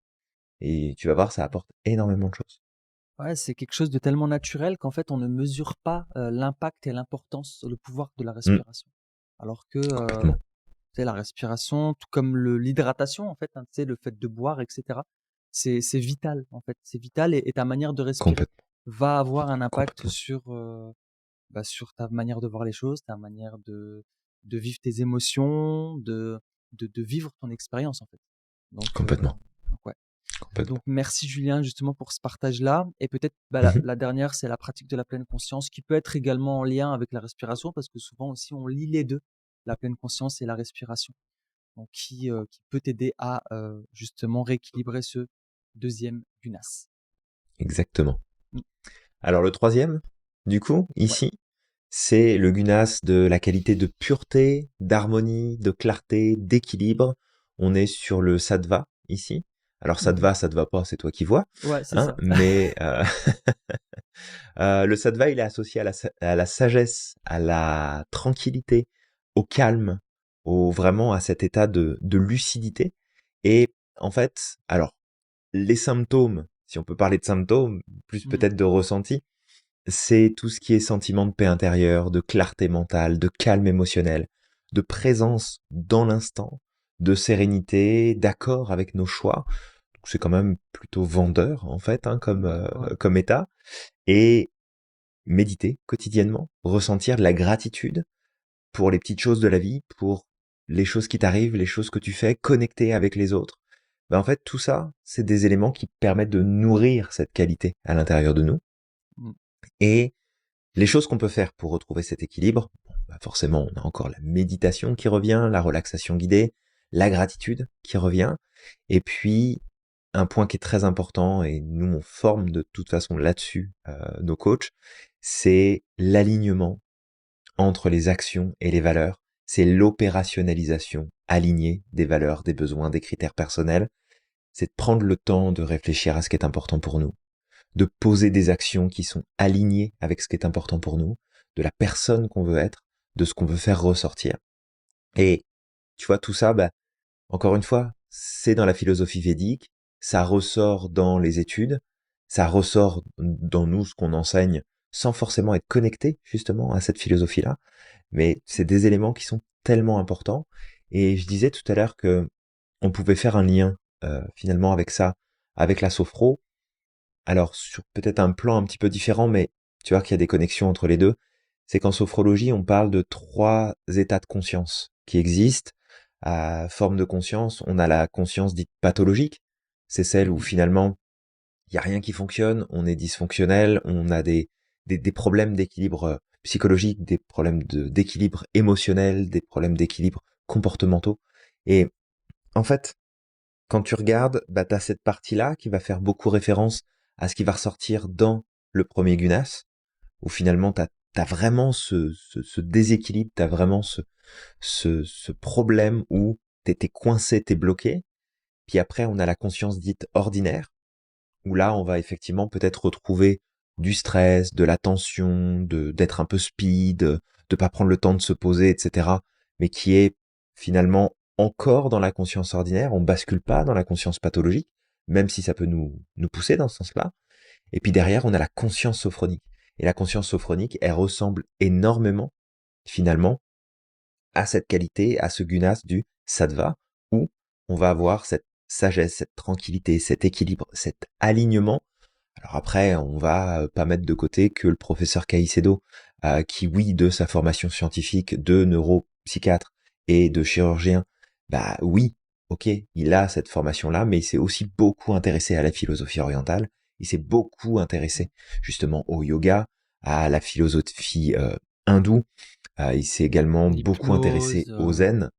Et tu vas voir, ça apporte énormément de choses. Ouais, c'est quelque chose de tellement naturel qu'en fait, on ne mesure pas l'impact et l'importance, le pouvoir de la Mmh, respiration. Alors que complètement. tu sais, la respiration, tout comme l'hydratation, en fait, hein, tu sais, le fait de boire, etc., c'est vital, en fait. C'est vital et ta manière de respirer Complètement. va avoir un impact Complètement. sur, sur ta manière de voir les choses, ta manière de vivre tes émotions, de vivre ton expérience, en fait. Donc, Complètement. ouais. Donc Complètement. merci Julien justement pour ce partage-là. Et peut-être bah, Mmh. la dernière, c'est la pratique de la pleine conscience qui peut être également en lien avec la respiration parce que souvent aussi on lie les deux, la pleine conscience et la respiration. Donc qui peut t'aider à justement rééquilibrer ce deuxième gunas. Exactement. Mm. Alors le troisième, du coup, Ouais. ici, c'est le gunas de la qualité de pureté, d'harmonie, de clarté, d'équilibre. On est sur le sattva ici. Alors Mhm. ça te va pas, c'est toi qui vois, Ouais, c'est hein, ça. mais le sattva, il est associé à la sagesse, à la tranquillité, au calme, vraiment à cet état de lucidité. Et en fait, alors, les symptômes, si on peut parler de symptômes, plus Mhm. peut-être de ressenti, c'est tout ce qui est sentiment de paix intérieure, de clarté mentale, de calme émotionnel, de présence dans l'instant, de sérénité, d'accord avec nos choix. Donc c'est quand même plutôt vendeur en fait, hein, Ouais, ouais. comme état. Et méditer quotidiennement, ressentir de la gratitude pour les petites choses de la vie, pour les choses qui t'arrivent, les choses que tu fais, connecter avec les autres. Ben en fait, tout ça, c'est des éléments qui permettent de nourrir cette qualité à l'intérieur de nous. Mhm. Et les choses qu'on peut faire pour retrouver cet équilibre, bon, bah forcément, on a encore la méditation qui revient, la relaxation guidée, la gratitude qui revient, et puis un point qui est très important, et nous on forme de toute façon là-dessus nos coachs, c'est l'alignement entre les actions et les valeurs, c'est l'opérationnalisation alignée des valeurs, des besoins, des critères personnels, c'est de prendre le temps de réfléchir à ce qui est important pour nous, de poser des actions qui sont alignées avec ce qui est important pour nous, de la personne qu'on veut être, de ce qu'on veut faire ressortir. Et tu vois, tout ça, bah, encore une fois, c'est dans la philosophie védique, ça ressort dans les études, ça ressort dans nous ce qu'on enseigne sans forcément être connecté justement à cette philosophie-là, mais c'est des éléments qui sont tellement importants. Et je disais tout à l'heure que on pouvait faire un lien finalement avec ça, avec la sophro, alors sur peut-être un plan un petit peu différent, mais tu vois qu'il y a des connexions entre les deux. C'est qu'en sophrologie, on parle de 3 états de conscience qui existent. À forme de conscience, on a la conscience dite pathologique. C'est celle où Mhm. finalement, il y a rien qui fonctionne, on est dysfonctionnel, on a des problèmes d'équilibre psychologique, des problèmes d'équilibre émotionnel, des problèmes d'équilibre comportementaux. Et en fait, quand tu regardes, bah, tu as cette partie-là qui va faire beaucoup référence à ce qui va ressortir dans le premier Gunas, où finalement tu as vraiment ce déséquilibre, tu as vraiment ce problème où t'es coincé, t'es bloqué. Puis après, on a la conscience dite ordinaire, où là, on va effectivement peut-être retrouver du stress, de la tension, d'être un peu speed, de pas prendre le temps de se poser, etc. Mais qui est finalement encore dans la conscience ordinaire. On bascule pas dans la conscience pathologique, même si ça peut nous pousser dans ce sens-là. Et puis derrière, on a la conscience sophronique. Et la conscience sophronique, elle ressemble énormément, finalement, à cette qualité, à ce gunas du sattva, où on va avoir cette sagesse, cette tranquillité, cet équilibre, cet alignement. Alors après, on va pas mettre de côté que le professeur Caicedo, qui oui, de sa formation scientifique de neuropsychiatre et de chirurgien, bah oui, ok, il a cette formation-là, mais il s'est aussi beaucoup intéressé à la philosophie orientale, il s'est beaucoup intéressé justement au yoga, à la philosophie hindoue, il s'est également beaucoup intéressé L'hypnose, au zen,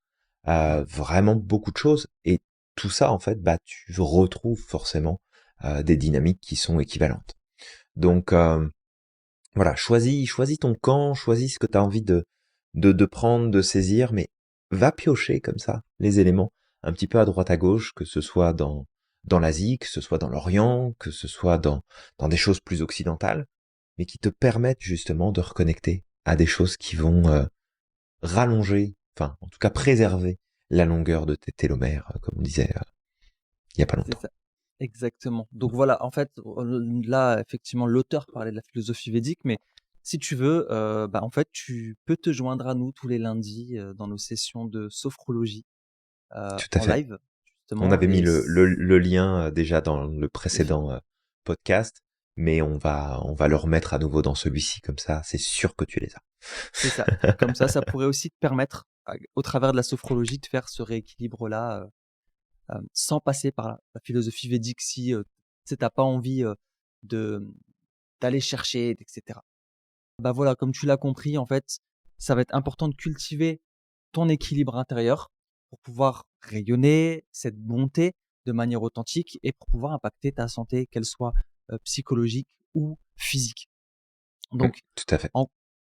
ouais, vraiment beaucoup de choses. Et tout ça, en fait, bah, tu retrouves forcément des dynamiques qui sont équivalentes. Donc voilà, choisis ton camp, choisis ce que tu as envie de prendre, de saisir, mais va piocher comme ça les éléments un petit peu à droite à gauche, que ce soit dans l'Asie, que ce soit dans l'Orient, que ce soit dans des choses plus occidentales, mais qui te permettent justement de reconnecter à des choses qui vont rallonger, enfin en tout cas préserver la longueur de tes télomères, comme on disait il y a pas c'est longtemps. ça. Exactement. Donc voilà, en fait, là, effectivement, l'auteur parlait de la philosophie védique, mais si tu veux, bah, en fait, tu peux te joindre à nous tous les lundis dans nos sessions de sophrologie Tout à en fait. live, On justement. avait mis Et le lien déjà dans le c'est fait. précédent podcast, mais on va le remettre à nouveau dans celui-ci, comme ça, c'est sûr que tu les as. C'est ça. Comme ça pourrait aussi te permettre, au travers de la sophrologie, de faire ce rééquilibre-là sans passer par la philosophie védique si tu sais, t'as pas envie de d'aller chercher, etc. Bah voilà, comme tu l'as compris, en fait, ça va être important de cultiver ton équilibre intérieur pour pouvoir rayonner cette bonté de manière authentique et pour pouvoir impacter ta santé, qu'elle soit psychologique ou physique. Donc, Tout à fait. en,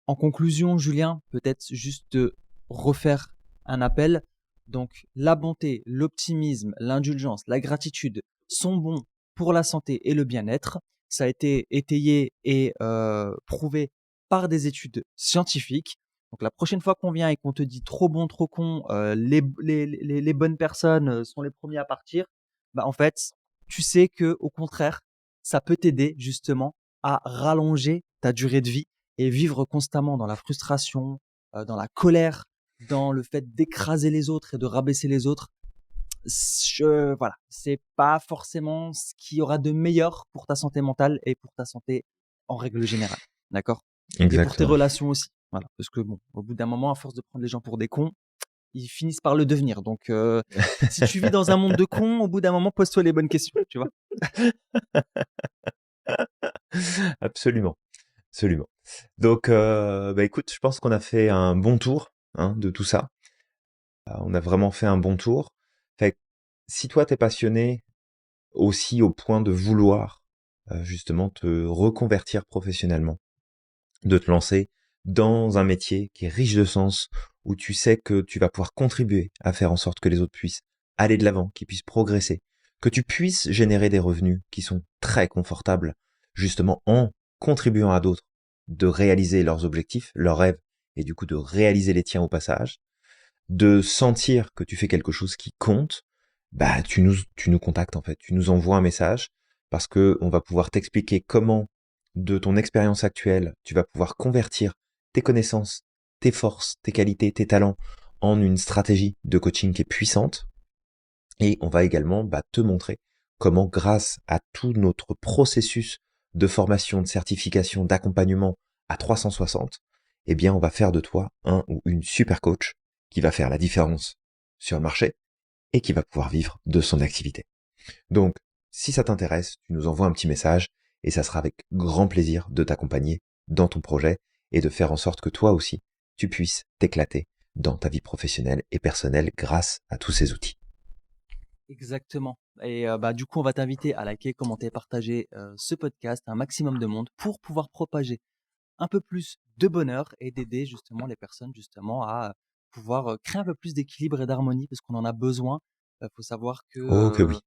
en conclusion, Julien, peut-être juste de refaire un appel. Donc, la bonté, l'optimisme, l'indulgence, la gratitude, sont bons pour la santé et le bien-être. Ça a été étayé et prouvé par des études scientifiques. Donc la prochaine fois qu'on vient et qu'on te dit trop bon, trop con, les bonnes personnes sont les premiers à partir, bah en fait, tu sais que au contraire, ça peut t'aider justement à rallonger ta durée de vie et vivre constamment dans la frustration, dans la colère, dans le fait d'écraser les autres et de rabaisser les autres. Voilà, c'est pas forcément ce qu'il y aura de meilleur pour ta santé mentale et pour ta santé en règle générale. D'accord? Et pour tes Exactement. relations aussi. Voilà. Parce que bon, au bout d'un moment, à force de prendre les gens pour des cons, ils finissent par le devenir. Donc, si tu vis dans un monde de cons, au bout d'un moment, pose-toi les bonnes questions, tu vois? Absolument, absolument. Donc, bah écoute, je pense qu'on a fait un bon tour hein, de tout ça. On a vraiment fait un bon tour. Fait que, si toi t'es passionné aussi au point de vouloir justement te reconvertir professionnellement, de te lancer dans un métier qui est riche de sens, où tu sais que tu vas pouvoir contribuer à faire en sorte que les autres puissent aller de l'avant, qu'ils puissent progresser, que tu puisses générer des revenus qui sont très confortables, justement en contribuant à d'autres de réaliser leurs objectifs, leurs rêves, et du coup de réaliser les tiens au passage, de sentir que tu fais quelque chose qui compte, bah tu nous contactes en fait, tu nous envoies un message parce que on va pouvoir t'expliquer comment de ton expérience actuelle, tu vas pouvoir convertir tes connaissances, tes forces, tes qualités, tes talents en une stratégie de coaching qui est puissante et on va également te montrer comment grâce à tout notre processus de formation, de certification, d'accompagnement à 360, eh bien on va faire de toi un ou une super coach qui va faire la différence sur le marché et qui va pouvoir vivre de son activité. Donc, si ça t'intéresse, tu nous envoies un petit message et ça sera avec grand plaisir de t'accompagner dans ton projet et de faire en sorte que toi aussi, tu puisses t'éclater dans ta vie professionnelle et personnelle grâce à tous ces outils. Exactement. Et bah, du coup, on va t'inviter à liker, commenter, partager ce podcast à un maximum de monde pour pouvoir propager un peu plus de bonheur et d'aider justement les personnes justement à pouvoir créer un peu plus d'équilibre et d'harmonie parce qu'on en a besoin. Il faut savoir que Oh que oui.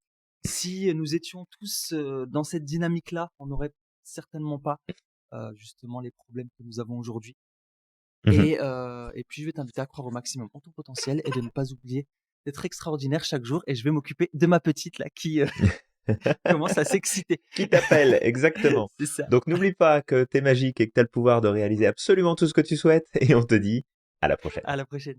si nous étions tous dans cette dynamique-là, on n'aurait certainement pas justement les problèmes que nous avons aujourd'hui. Mhm. Et puis je vais t'inviter à croire au maximum en ton potentiel et de ne pas oublier d'être extraordinaire chaque jour. Et je vais m'occuper de ma petite là qui commence à s'exciter. Qui t'appelle, exactement. C'est ça. Donc n'oublie pas que t'es magique et que t'as le pouvoir de réaliser absolument tout ce que tu souhaites et on te dit à la prochaine. À la prochaine.